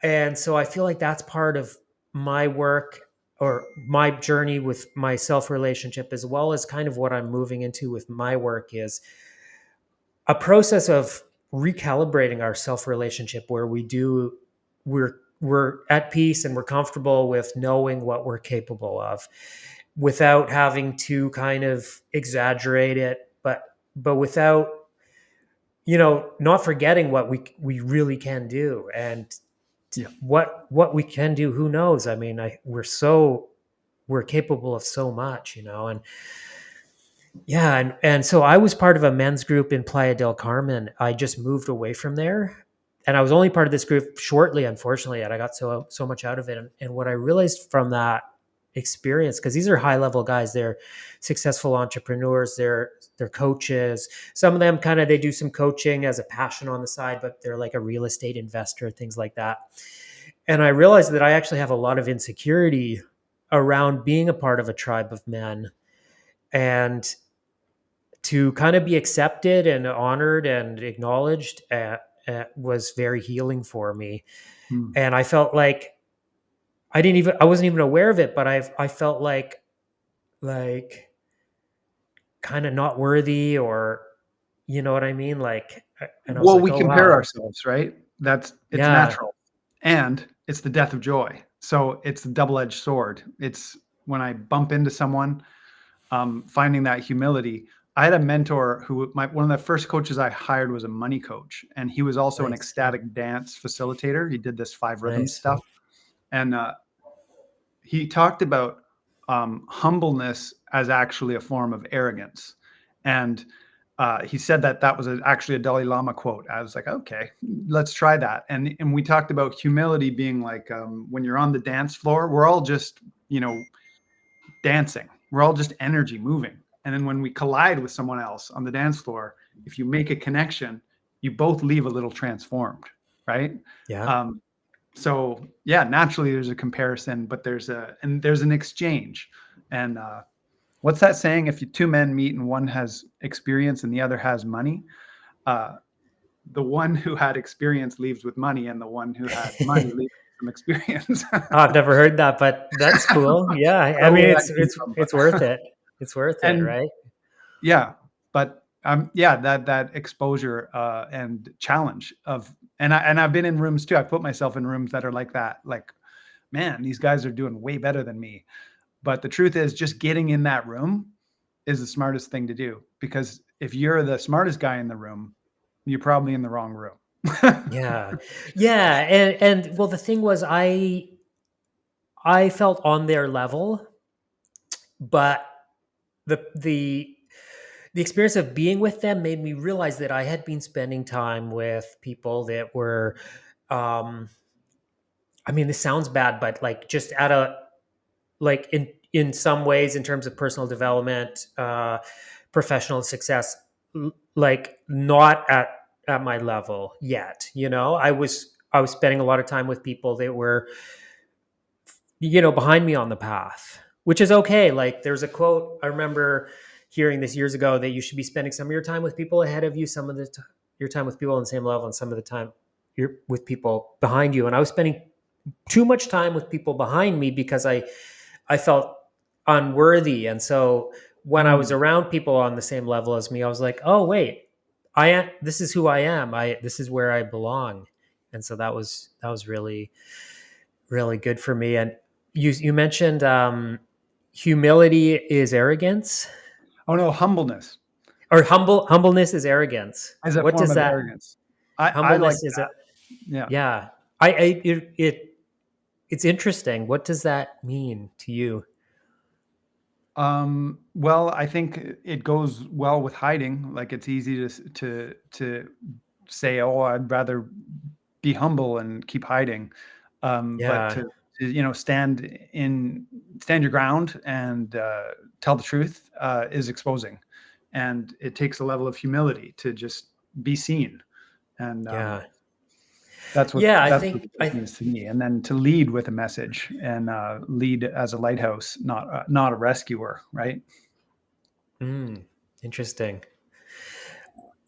And so I feel like that's part of my work or my journey with my self relationship, as well as kind of what I'm moving into with my work, is a process of recalibrating our self relationship where we're at peace and we're comfortable with knowing what we're capable of without having to kind of exaggerate it, but without, not forgetting what we really can do. And Yeah. what we can do, who knows? I mean, we're capable of so much, and yeah, and so I was part of a men's group in Playa del Carmen. I just moved away from there, and I was only part of this group shortly, unfortunately, and I got so much out of it. And what I realized from that experience, because these are high level guys, they're successful entrepreneurs, they're coaches. Some of them kind of they do some coaching as a passion on the side, but they're like a real estate investor, things like that. And I realized that I actually have a lot of insecurity around being a part of a tribe of men, and to kind of be accepted and honored and acknowledged was very healing for me. Mm. And I felt like I wasn't even aware of it, but I felt like kind of not worthy, or you know what I mean? Like, and I was Well, like, we oh compare wow, ourselves, right? It's yeah, natural, and it's the death of joy. So it's a double-edged sword. It's when I bump into someone, finding that humility. I had a mentor who one of the first coaches I hired was a money coach, and he was also an nice, ecstatic dance facilitator. He did this five rhythm nice, stuff, and he talked about humbleness as actually a form of arrogance. And he said that that was actually a Dalai Lama quote. I was like, okay, let's try that. And we talked about humility being like when you're on the dance floor, we're all just, dancing. We're all just energy moving. And then when we collide with someone else on the dance floor, if you make a connection, you both leave a little transformed, right? yeah, Um, so yeah, naturally there's a comparison, but there's an exchange. And what's that saying? If two men meet and one has experience and the other has money, uh, the one who had experience leaves with money, and the one who had money leaves with some experience. Oh, I've never heard that, but that's I cool. Yeah, I don't know mean, where it's that came it's from, it's worth it. It's worth it, and right? yeah, but yeah, that exposure and challenge of, and I've been in rooms too. I've put myself in rooms that are like that. Like, man, these guys are doing way better than me. But the truth is, just getting in that room is the smartest thing to do, because if you're the smartest guy in the room, you're probably in the wrong room. Yeah, yeah, and well, the thing was, I felt on their level, but the the the experience of being with them made me realize that I had been spending time with people that were, um, I mean, this sounds bad, but like just at a like in some ways in terms of personal development, professional success, like not at my level yet. I was spending a lot of time with people that were, behind me on the path, which is okay. Like there's a quote I remember hearing this years ago, that you should be spending some of your time with people ahead of you, some of your time with people on the same level, and some of the time you're with people behind you. And I was spending too much time with people behind me because I felt unworthy. And so when I was Mm. around people on the same level as me, I was like, oh wait, I am, this is who I am. This is where I belong. And so that was really, really good for me. And you mentioned, humility is arrogance, Oh no, humbleness or humbleness is arrogance. as a What form does of that arrogance. I like humbleness is that. it? Yeah. Yeah. It's interesting. What does that mean to you? Well, I think it goes well with hiding. Like it's easy to say, "Oh, I'd rather be humble and keep hiding," but Yeah. stand your ground and tell the truth is exposing, and it takes a level of humility to just be seen, and Yeah. Yeah, that's what it means to me. And then to lead with a message and lead as a lighthouse, not a rescuer, right? mm, interesting.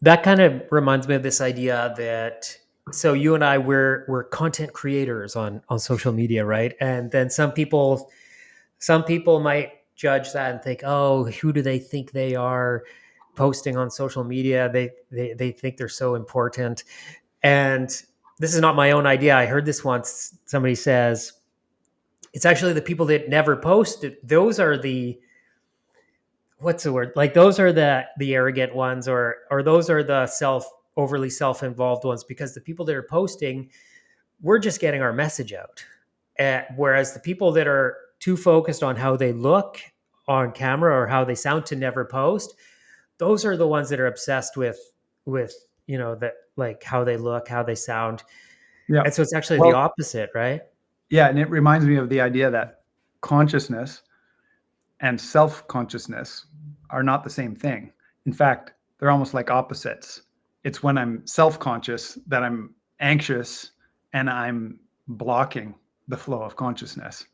That kind of reminds me of this idea that, so you and I, we're content creators on social media, right? And then some people might judge that and think, oh, who do they think they are posting on social media. They think they're so important. And this is not my own idea. I heard this once. Somebody says it's actually the people that never posted. Those are the, what's the word? Like those are the arrogant ones, or those are the overly self-involved ones, because the people that are posting, we're just getting our message out. Whereas the people that are too focused on how they look on camera or how they sound to never post, those are the ones that are obsessed with that, like how they look, how they sound. Yeah. And so it's actually the Well, opposite, right? yeah, and it reminds me of the idea that consciousness and self-consciousness are not the same thing. In fact, they're almost like opposites. It's when I'm self-conscious that I'm anxious and I'm blocking the flow of consciousness.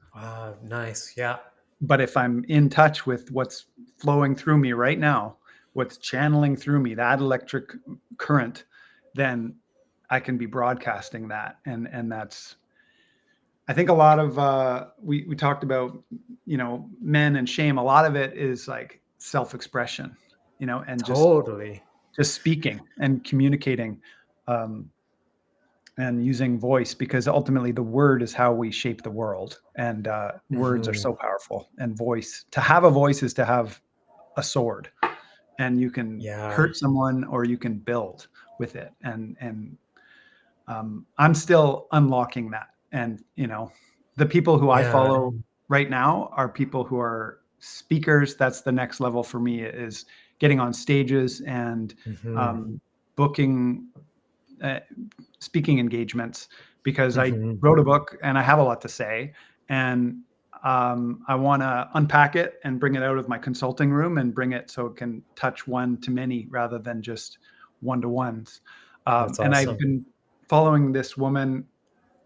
Nice. Yeah. But if I'm in touch with what's flowing through me right now, what's channeling through me, that electric current, then I can be broadcasting that. And that's, I think a lot of we talked about, men and shame. A lot of it is like self-expression, and Totally. just speaking and communicating, um, and using voice, because ultimately the word is how we shape the world, and words are Hmm. so powerful. And voice, to have a voice is to have a sword, and you can Yeah. hurt someone or you can build with it. And I'm still unlocking that. And the people who I Yeah. follow right now are people who are speakers. That's the next level for me, is getting on stages and Hmm. um, booking uh, speaking engagements, because I Hmm. wrote a book and I have a lot to say, and I want to unpack it and bring it out of my consulting room and bring it so it can touch one to many rather than just one to ones. That's And I've awesome. been following this woman,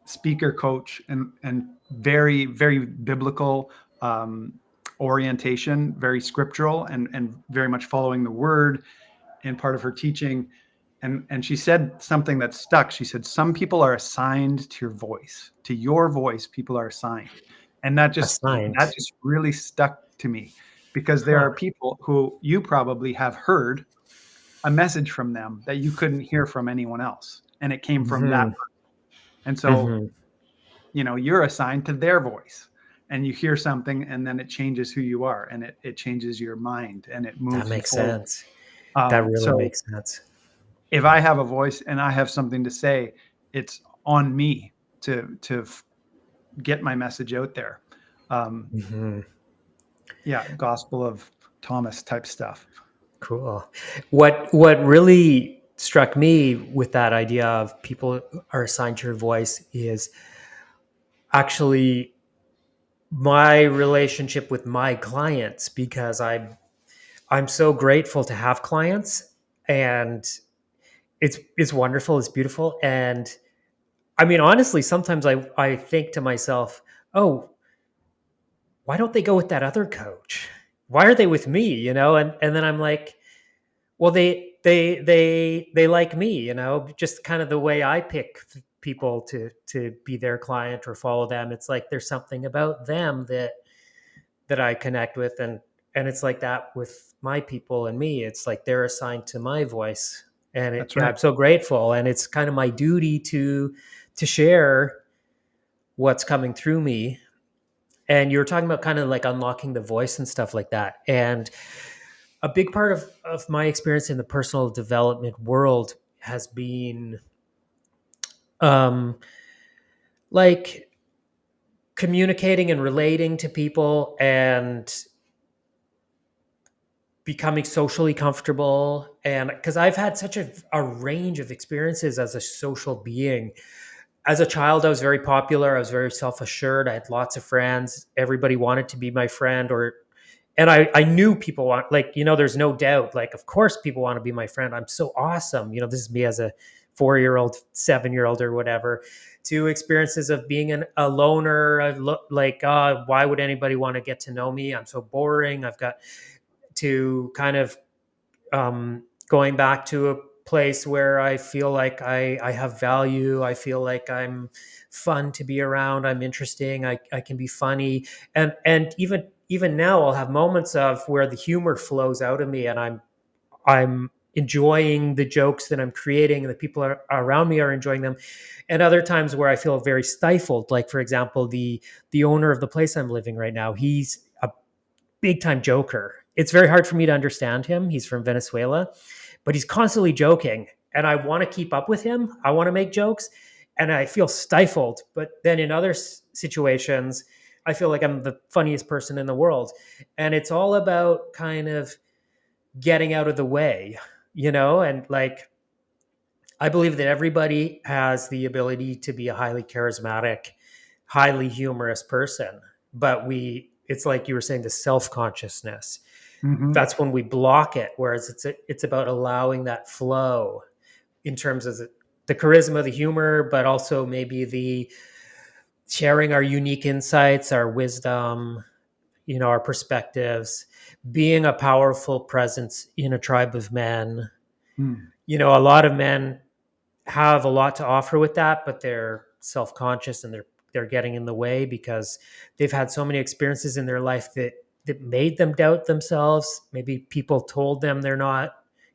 speaker coach, and very, very biblical um, orientation, very scriptural, and very much following the word in part of her teaching. And she said something that stuck. She said, some people are assigned to your voice, people are assigned. And that Assigned. just really stuck to me, because there Huh. are people who you probably have heard a message from them that you couldn't hear from anyone else. And it came from that Hmm. person. And so, Hmm. you're assigned to their voice, and you hear something, and then it changes who you are, and it changes your mind, and it That moves you makes forward. sense. That really So makes sense. if I have a voice and I have something to say, it's on me to get my message out there. Um, Hmm. yeah, Gospel of Thomas type stuff. Cool. What really struck me with that idea of people are assigned to your voice is actually my relationship with my clients, because I'm so grateful to have clients, and it's wonderful, it's beautiful. And I mean, honestly, sometimes I think to myself, oh, why don't they go with that other coach? Why are they with me? And then I'm like, well, they like me, just kind of the way I pick people to be their client or follow them. It's like there's something about them that I connect with, and it's like that with my people and me. It's like they're assigned to my voice, and That's yeah, right. I'm so grateful, and it's kind of my duty to share what's coming through me. And you were talking about kind of like unlocking the voice and stuff like that, and a big part of my experience in the personal development world has been um, like communicating and relating to people and becoming socially comfortable. And because I've had such a range of experiences as a social being. As a child, I was very popular. I was very self-assured. I had lots of friends. Everybody wanted to be my friend, and I knew people want, like, there's no doubt, like, of course people want to be my friend. I'm so awesome. This is me as a 4-year-old, 7-year-old, or whatever. To experiences of being a loner, like, why would anybody want to get to know me? I'm so boring. I've got to kind of going back to a place where I feel like I have value. I feel like I'm fun to be around. I'm interesting. I can be funny. And even now I'll have moments of where the humor flows out of me, and I'm enjoying the jokes that I'm creating and the people around me are enjoying them. And other times where I feel very stifled, like for example, the owner of the place I'm living right now, he's a big time joker. It's very hard for me to understand him. He's from Venezuela, but he's constantly joking. And I want to keep up with him. I want to make jokes. And I feel stifled. But then in other situations, I feel like I'm the funniest person in the world. And it's all about kind of getting out of the way, and like I believe that everybody has the ability to be a highly charismatic, highly humorous person. But it's like you were saying, the self consciousness. Mhm. That's when we block it. Whereas it's about allowing that flow in terms of the charisma, the humor, but also maybe the sharing our unique insights, our wisdom, our perspectives, being a powerful presence in a tribe of men. Mm. A lot of men have a lot to offer with that, but they're self-conscious and they're getting in the way because they've had so many experiences in their life that made them doubt themselves. Maybe people told them they're not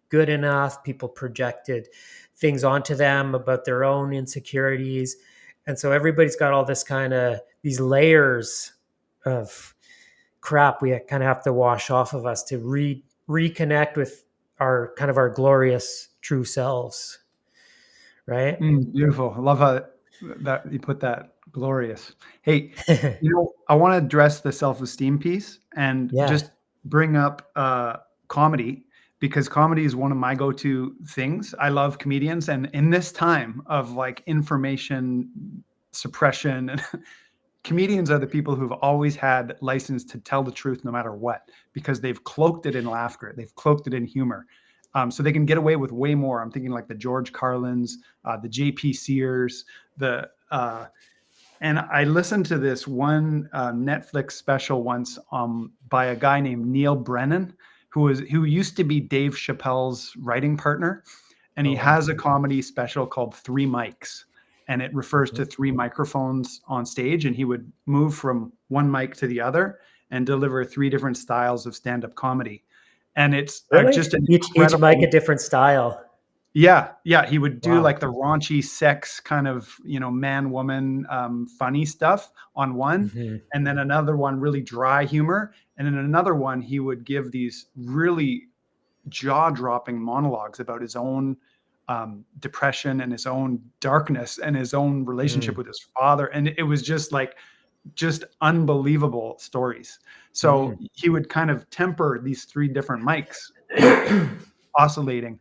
good enough. People projected things onto them about their own insecurities. And so everybody's got all this kind of these layers of crap we kind of have to wash off of us to reconnect with our glorious true selves, right? Mm, beautiful. I love how that you put that, glorious. Hey, I wanna address the self-esteem piece and Yeah. just bring up, comedy, because comedy is one of my go-to things. I love comedians, and in this time of, like, information suppression, and comedians are the people who've always had license to tell the truth no matter what, because they've cloaked it in laughter, they've cloaked it in humor. So they can get away with way more. I'm thinking like the George Carlins, the JP Sears, the and I listened to this one Netflix special once by a guy named Neil Brennan, who used to be Dave Chappelle's writing partner, and Oh he wow. has a comedy special called Three Mics, and it refers Mhm. to three microphones on stage, and he would move from one mic to the other and deliver three different styles of stand-up comedy, and it's Really? just an Each mic incredible. a different style. Yeah, yeah, he would do, Wow. like, the raunchy sex kind of, man, woman, funny stuff on one, Hmm. and then another one really dry humor, and then another one, he would give these really jaw-dropping monologues about his own, depression and his own darkness and his own relationship Mm. with his father, and it was just, like, just unbelievable stories. Mm. So, he would kind of temper these 3 different mics, you know, oscillating,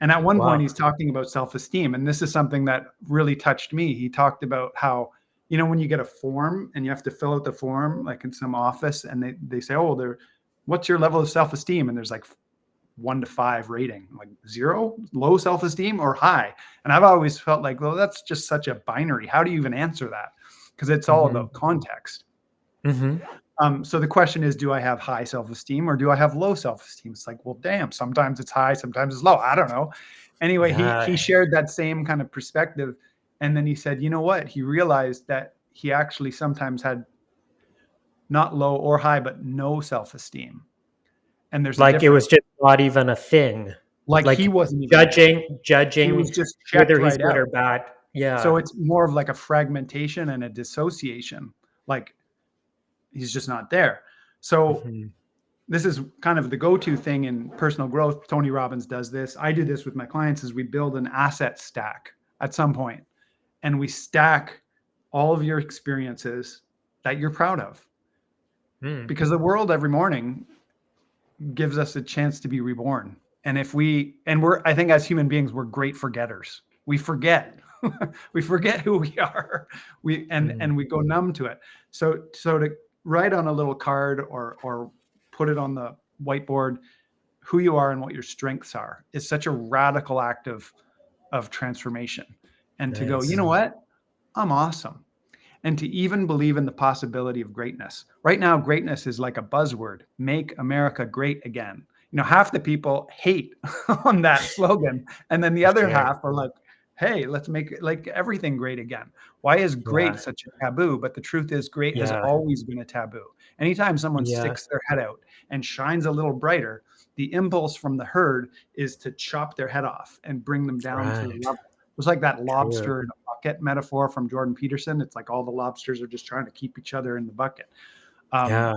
and at one point, Wow. he's talking about self-esteem, and this is something that really touched me. He talked about how, when you get a form and you have to fill out the form, like in some office, and they say, "Oh, there, what's your level of self-esteem?" And there's like 1 to 5 rating, like 0, low self-esteem, or high. And I've always felt like, well, that's just such a binary. How do you even answer that? Because it's all Hmm. about context. Hmm. So the question is, do I have high self-esteem or do I have low self-esteem? It's like, well, damn, sometimes it's high, sometimes it's low. I don't know. Anyway, he Yeah. shared that same kind of perspective. And then he said, you know what? He realized that he actually sometimes had not low or high, but no self-esteem. And there's a Like it difference. was just not even a thing. Like he Like wasn't even there. He judging was just checked whether he's right good or out. bad. So Yeah. it's more of like a fragmentation and a dissociation. Like he's just not there. So Hmm. this is kind of the go-to thing in personal growth. Tony Robbins does this. I do this with my clients is we build an asset stack at some point and we stack all of your experiences that you're proud of Mm. because the world every morning gives us a chance to be reborn. And if we and we're I think as human beings we're great forgetters. We forget. We forget who we are. We Mm. and we go numb to it. So to write on a little card or put it on the whiteboard who you are and what your strengths are is such a radical act of transformation. And to go, you Nice. know what? I'm awesome. And to even believe in the possibility of greatness. Right now, greatness is like a buzzword. Make America great again. Half the people hate on that slogan. And then the For other sure. half are like, hey, let's make like everything great again. Why is great Yeah. such a taboo? But the truth is, great has Yeah. always been a taboo. Anytime someone Yeah. sticks their head out and shines a little brighter, the impulse from the herd is to chop their head off and bring them down to the Right. level. It's like that True. lobster in a bucket metaphor from Jordan Peterson. It's like all the lobsters are just trying to keep each other in the bucket. Um, Yeah.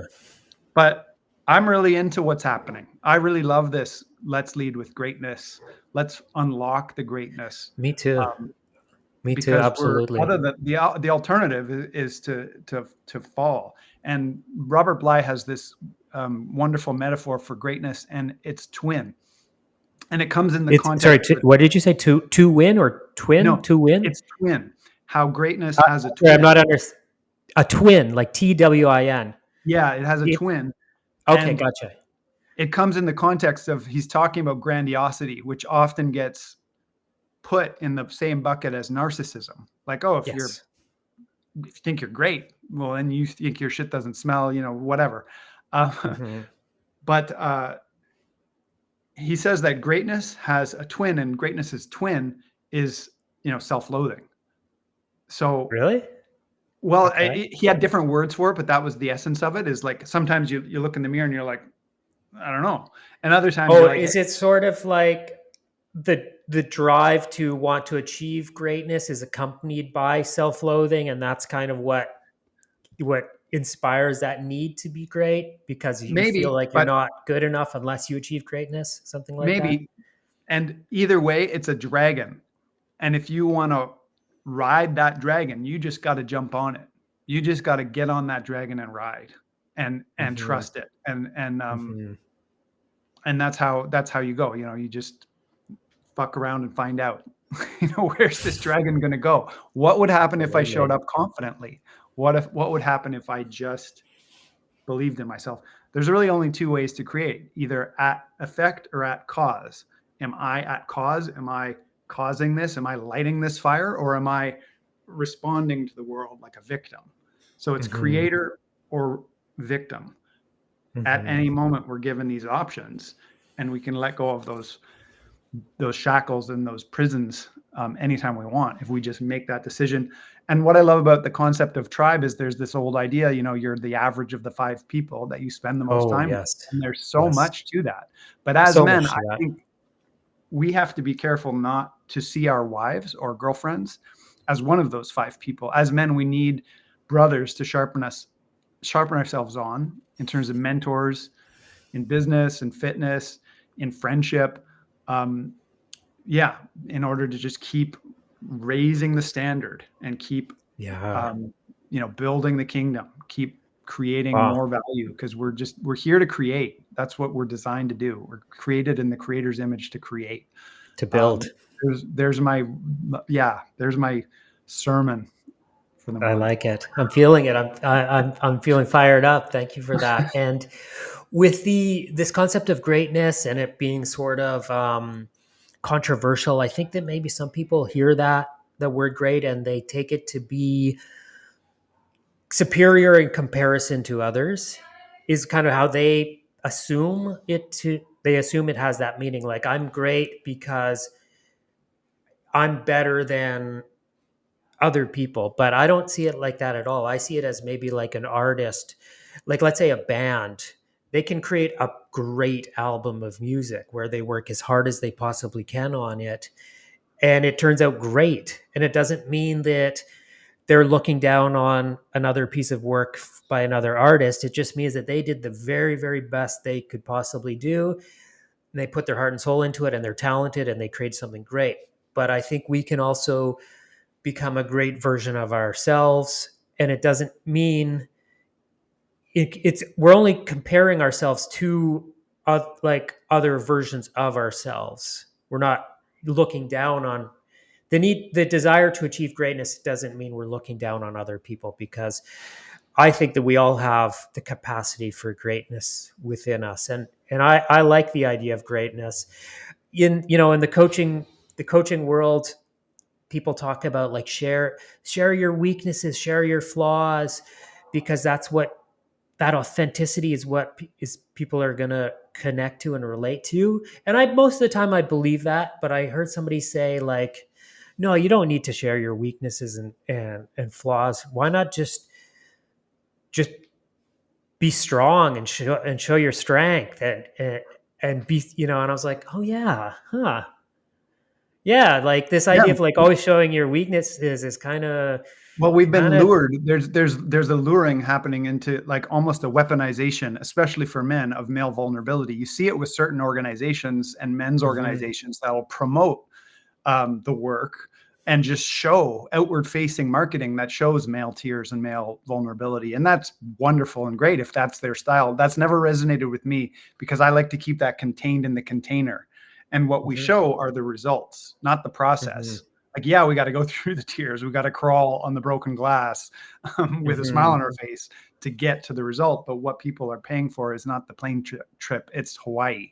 but I'm really into what's happening. I really love this. Let's lead with greatness. Let's unlock the greatness. Me too. Um, Me too. because we're Absolutely. other than the alternative is to fall. And Robert Bly has this wonderful metaphor for greatness, and it's twin, and it comes in the It's sorry. context of What did you say? To win or twin? no, To win? it's twin. How greatness has a Sorry, I'm twin. not under a twin, like TWIN. Yeah, it has a twin, Okay, and gotcha. it comes in the context of he's talking about grandiosity, which often gets put in the same bucket as narcissism. Like, oh, Yes. if you think you're great, well, then you think your shit doesn't smell, whatever. Hmm. But he says that greatness has a twin, and greatness's twin is, self-loathing. So, Really? well, Okay. he had different words for it, but that was the essence of it. Is like sometimes you look in the mirror and you're like, I don't know, and other times Oh, you're like, hey, is it sort of like the drive to want to achieve greatness is accompanied by self-loathing, and that's kind of what inspires that need to be great because you feel maybe, like you're but not good enough unless you achieve greatness, something like that? maybe, and either way, it's a dragon. And if you want to ride that dragon, you just got to jump on it. You just got to get on that dragon and ride and Hmm. trust it. Hmm. And that's how you go. You just fuck around and find out. Where's this dragon going to go? What would happen if I showed Absolutely. up confidently? What would happen if I just believed in myself? There's really only two ways to create, either at effect or at cause. Am I at cause? Am I causing this? Am I lighting this fire? Or am I responding to the world like a victim? So it's Hmm. creator or victim. At Hmm. any moment, we're given these options, and we can let go of those shackles and those prisons anytime we want if we just make that decision. And what I love about the concept of tribe is there's this old idea, you're the average of the five people that you spend the most Oh, time with. yes. And there's so Yes. much to that. But as So men, much I to that. think we have to be careful not to see our wives or girlfriends as one of those five people. As men, we need brothers to sharpen ourselves on in terms of mentors in business and fitness, in friendship. Um, yeah, in order to just keep raising the standard and keep Yeah. um, building the kingdom, keep creating Wow. more value, because we're here to create. That's what we're designed to do. We're created in the creator's image to create. To build. um, there's my sermon for the I morning. like it. I'm feeling it. I'm feeling fired up. Thank you for that. And with this concept of greatness and it being sort of controversial, I think that maybe some people hear the word great and they take it to be superior in comparison to others. Is kind of how they assume it to. They assume it has that meaning. Like I'm great because I'm better than other people, but I don't see it like that at all. I see it as maybe like an artist, like let's say a band. They can create a great album of music where they work as hard as they possibly can on it, and it turns out great. And it doesn't mean that they're looking down on another piece of work by another artist. It just means that they did the very, very best they could possibly do. And they put their heart and soul into it, and they're talented, and they create something great. But I think we can also become a great version of ourselves, and it doesn't mean it's we're only comparing ourselves to like other versions of ourselves. We're not looking down on the desire to achieve greatness. Doesn't mean we're looking down on other people, because I think that we all have the capacity for greatness within us, and I like the idea of greatness in the coaching world. People talk about like share your weaknesses, share your flaws, because that's what that authenticity is, what is people are going to connect to and relate to. And I most of the time I believe that, but I heard somebody say like, no, you don't need to share your weaknesses and flaws. Why not just be strong and show your strength, and be, and I was like, oh yeah, huh. Yeah, like this Yeah. idea of like always showing your weaknesses is Well, we've kind been of lured. There's a luring happening into like almost a weaponization, especially for men, of male vulnerability. You see it with certain organizations and men's mhm, organizations that will promote the work and just show outward facing marketing that shows male tears and male vulnerability. And that's wonderful and great if that's their style. That's never resonated with me because I like to keep that contained in the container. And what we mhm, show are the results, not the mhm, process. Like, yeah, we got to go through the tears. We got to crawl on the broken glass with a smile on mhm, our face to get to the result. But what people are paying for is not the plane trip, it's Hawaii.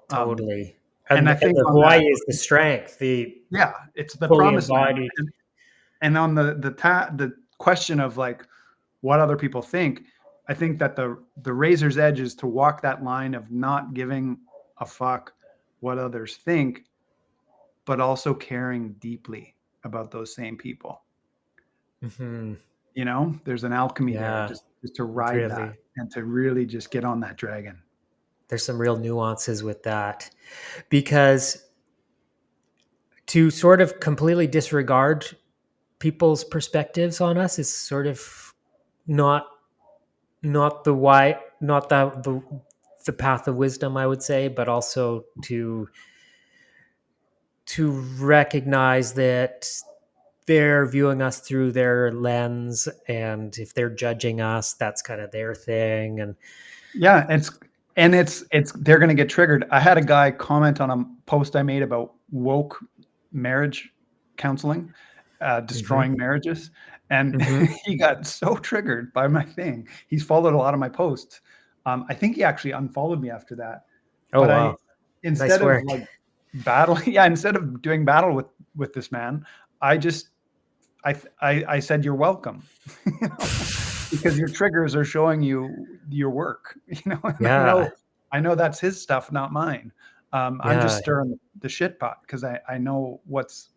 Um, totally. and And I and think the on Hawaii that, is the strength, the yeah, it's the fully promised land. embodied. And on the question of like what other people think, I think that the razor's edge is to walk that line of not giving a fuck what others think, but also caring deeply about those same people. Mhm. You know, there's an alchemy there, Yeah, just to ride that really. and to really just get on that dragon. There's some real nuances with that because to sort of completely disregard people's perspectives on us is sort of not not the why not the path of wisdom, I would say, but also to recognize that they're viewing us through their lens, and if they're judging us, that's kind of their thing. And Yeah, it's they're gonna get triggered. I had a guy comment on a post I made about woke marriage counseling, mhm, destroying marriages, and mhm. he got so triggered by my thing. He's followed a lot of my posts. I think he actually unfollowed me after that. Oh But wow, I instead nice of work. like battle, yeah, instead of doing battle with this man, I just I said you're welcome, you know, because your triggers are showing you your work, you know, and Yeah, I know that's his stuff, not mine. I'm just yeah. stirring the shit pot because I know what's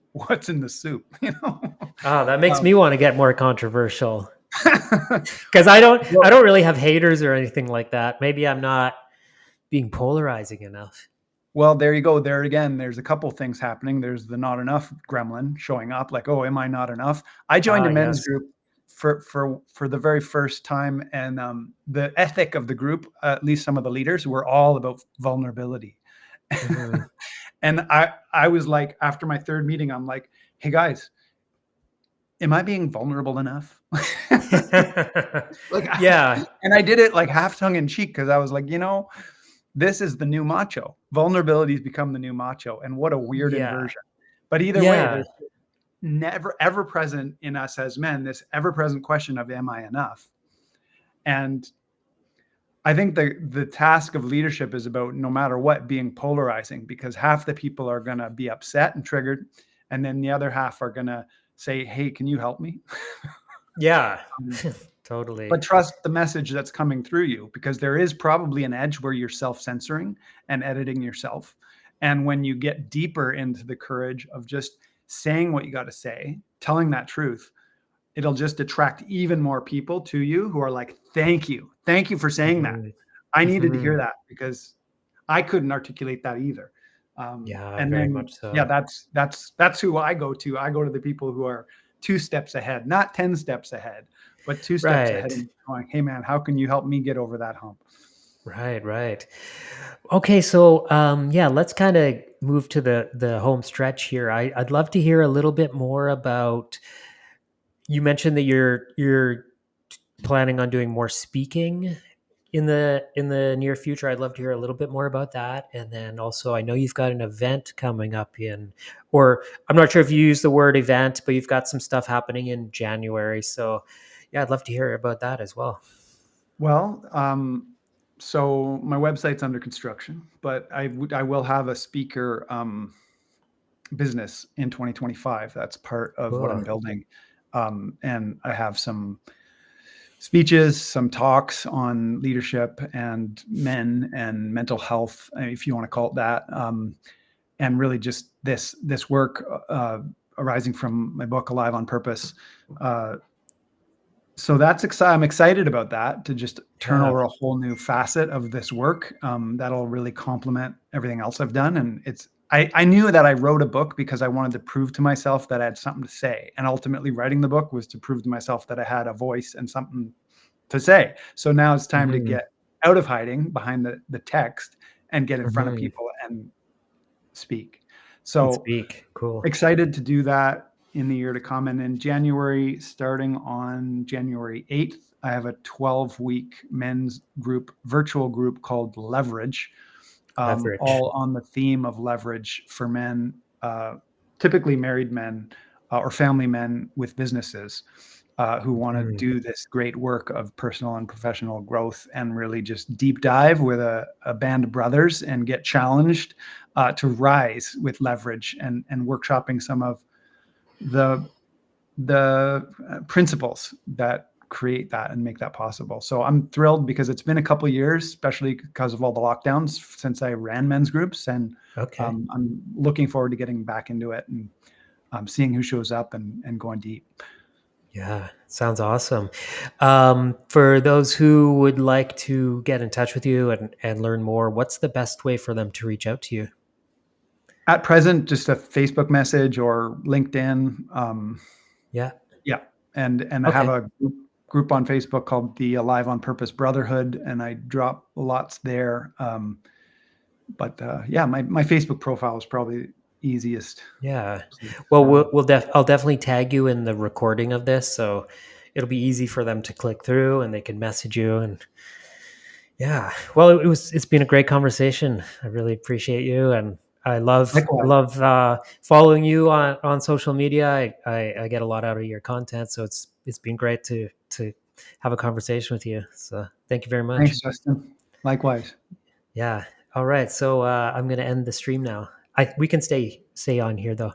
in the soup, you know. Oh, that makes Um, me want to get more controversial because I don't well, I don't really have haters or anything like that. Maybe I'm not being polarizing enough. Well, there you go. There again, there's a couple things happening. There's the not enough gremlin showing up, like, oh, am I not enough? I joined Ah, a men's yes. group for the very first time, and the ethic of the group, at least some of the leaders, were all about vulnerability. Mhm. And I was like, after my third meeting, I'm like, hey guys, am I being vulnerable enough? Like, Yeah, and I did it like half tongue in cheek because I was like, this is the new macho. Vulnerability's become the new macho, and what a weird yeah, inversion. But either way, yeah. there's never ever present in us as men this ever present question of am I enough? And I think the task of leadership is about no matter what being polarizing because half the people are going to be upset and triggered, and then the other half are going to say, "Hey, can you help me?" Yeah. Um, Totally. but trust the message that's coming through you because there is probably an edge where you're self-censoring and editing yourself. And when you get deeper into the courage of just saying what you got to say, telling that truth, it'll just attract even more people to you who are like, thank you for saying that. Mhm. I needed to hear Mhm. that because I couldn't articulate that either. Yeah, And very then, much yeah, so. that's who I go to. I go to the people who are 2 steps ahead, not 10 steps ahead, but 2 steps ahead, Right. and going, "Hey, man, how can you help me get over that hump?" Right, right. Okay, so yeah, let's kind of move to the home stretch here. I'd love to hear a little bit more about. You mentioned that you're planning on doing more speaking in the near future. I'd love to hear a little bit more about that. And then also, I know you've got an event coming up or I'm not sure if you use the word event, but you've got some stuff happening in January. So, yeah, I'd love to hear about that as well. Well, so my website's under construction, but I will have a speaker business in 2025. That's part of what I'm Cool. building. And I have some speeches, some talks on leadership and men and mental health, if you want to call it that. And really just this work arising from my book, Alive on Purpose, uh, So that's exciting. I'm excited about that, to just turn Yeah. over a whole new facet of this work. That'll really complement everything else I've done. And I knew that I wrote a book because I wanted to prove to myself that I had something to say. And ultimately, writing the book was to prove to myself that I had a voice and something to say. So now it's time to Mhm. get out of hiding behind the text and get in front of Mhm. people and speak. And So speak. Cool. excited to do that in the year to come. And in January, starting on January 8th, I have a 12-week men's group, virtual group called Leverage, Leverage. all on the theme of leverage for men, typically married men or family men with businesses who want to Mhm. do this great work of personal and professional growth and really just deep dive with a band of brothers and get challenged to rise with leverage, and workshopping some of the principles that create that and make that possible. So I'm thrilled because it's been a couple of years, especially because of all the lockdowns since I ran men's groups, and Okay. I'm looking forward to getting back into it and seeing who shows up and going deep. Yeah, sounds awesome. For those who would like to get in touch with you and learn more, what's the best way for them to reach out to you? At present, just a Facebook message or LinkedIn. Yeah. Yeah, and I have Okay. a group on Facebook called the Alive on Purpose Brotherhood, and I drop lots there. But yeah, my Facebook profile is probably easiest Yeah. place Well, for them. I'll definitely tag you in the recording of this, so it'll be easy for them to click through and they can message you. And yeah, well, it's been a great conversation. I really appreciate you, and I Likewise. love following you on social media. I get a lot out of your content, so it's been great to have a conversation with you. So thank you very much. Thanks, Justin. Likewise. Yeah. All right. So I'm gonna end the stream now. I We can stay on here though.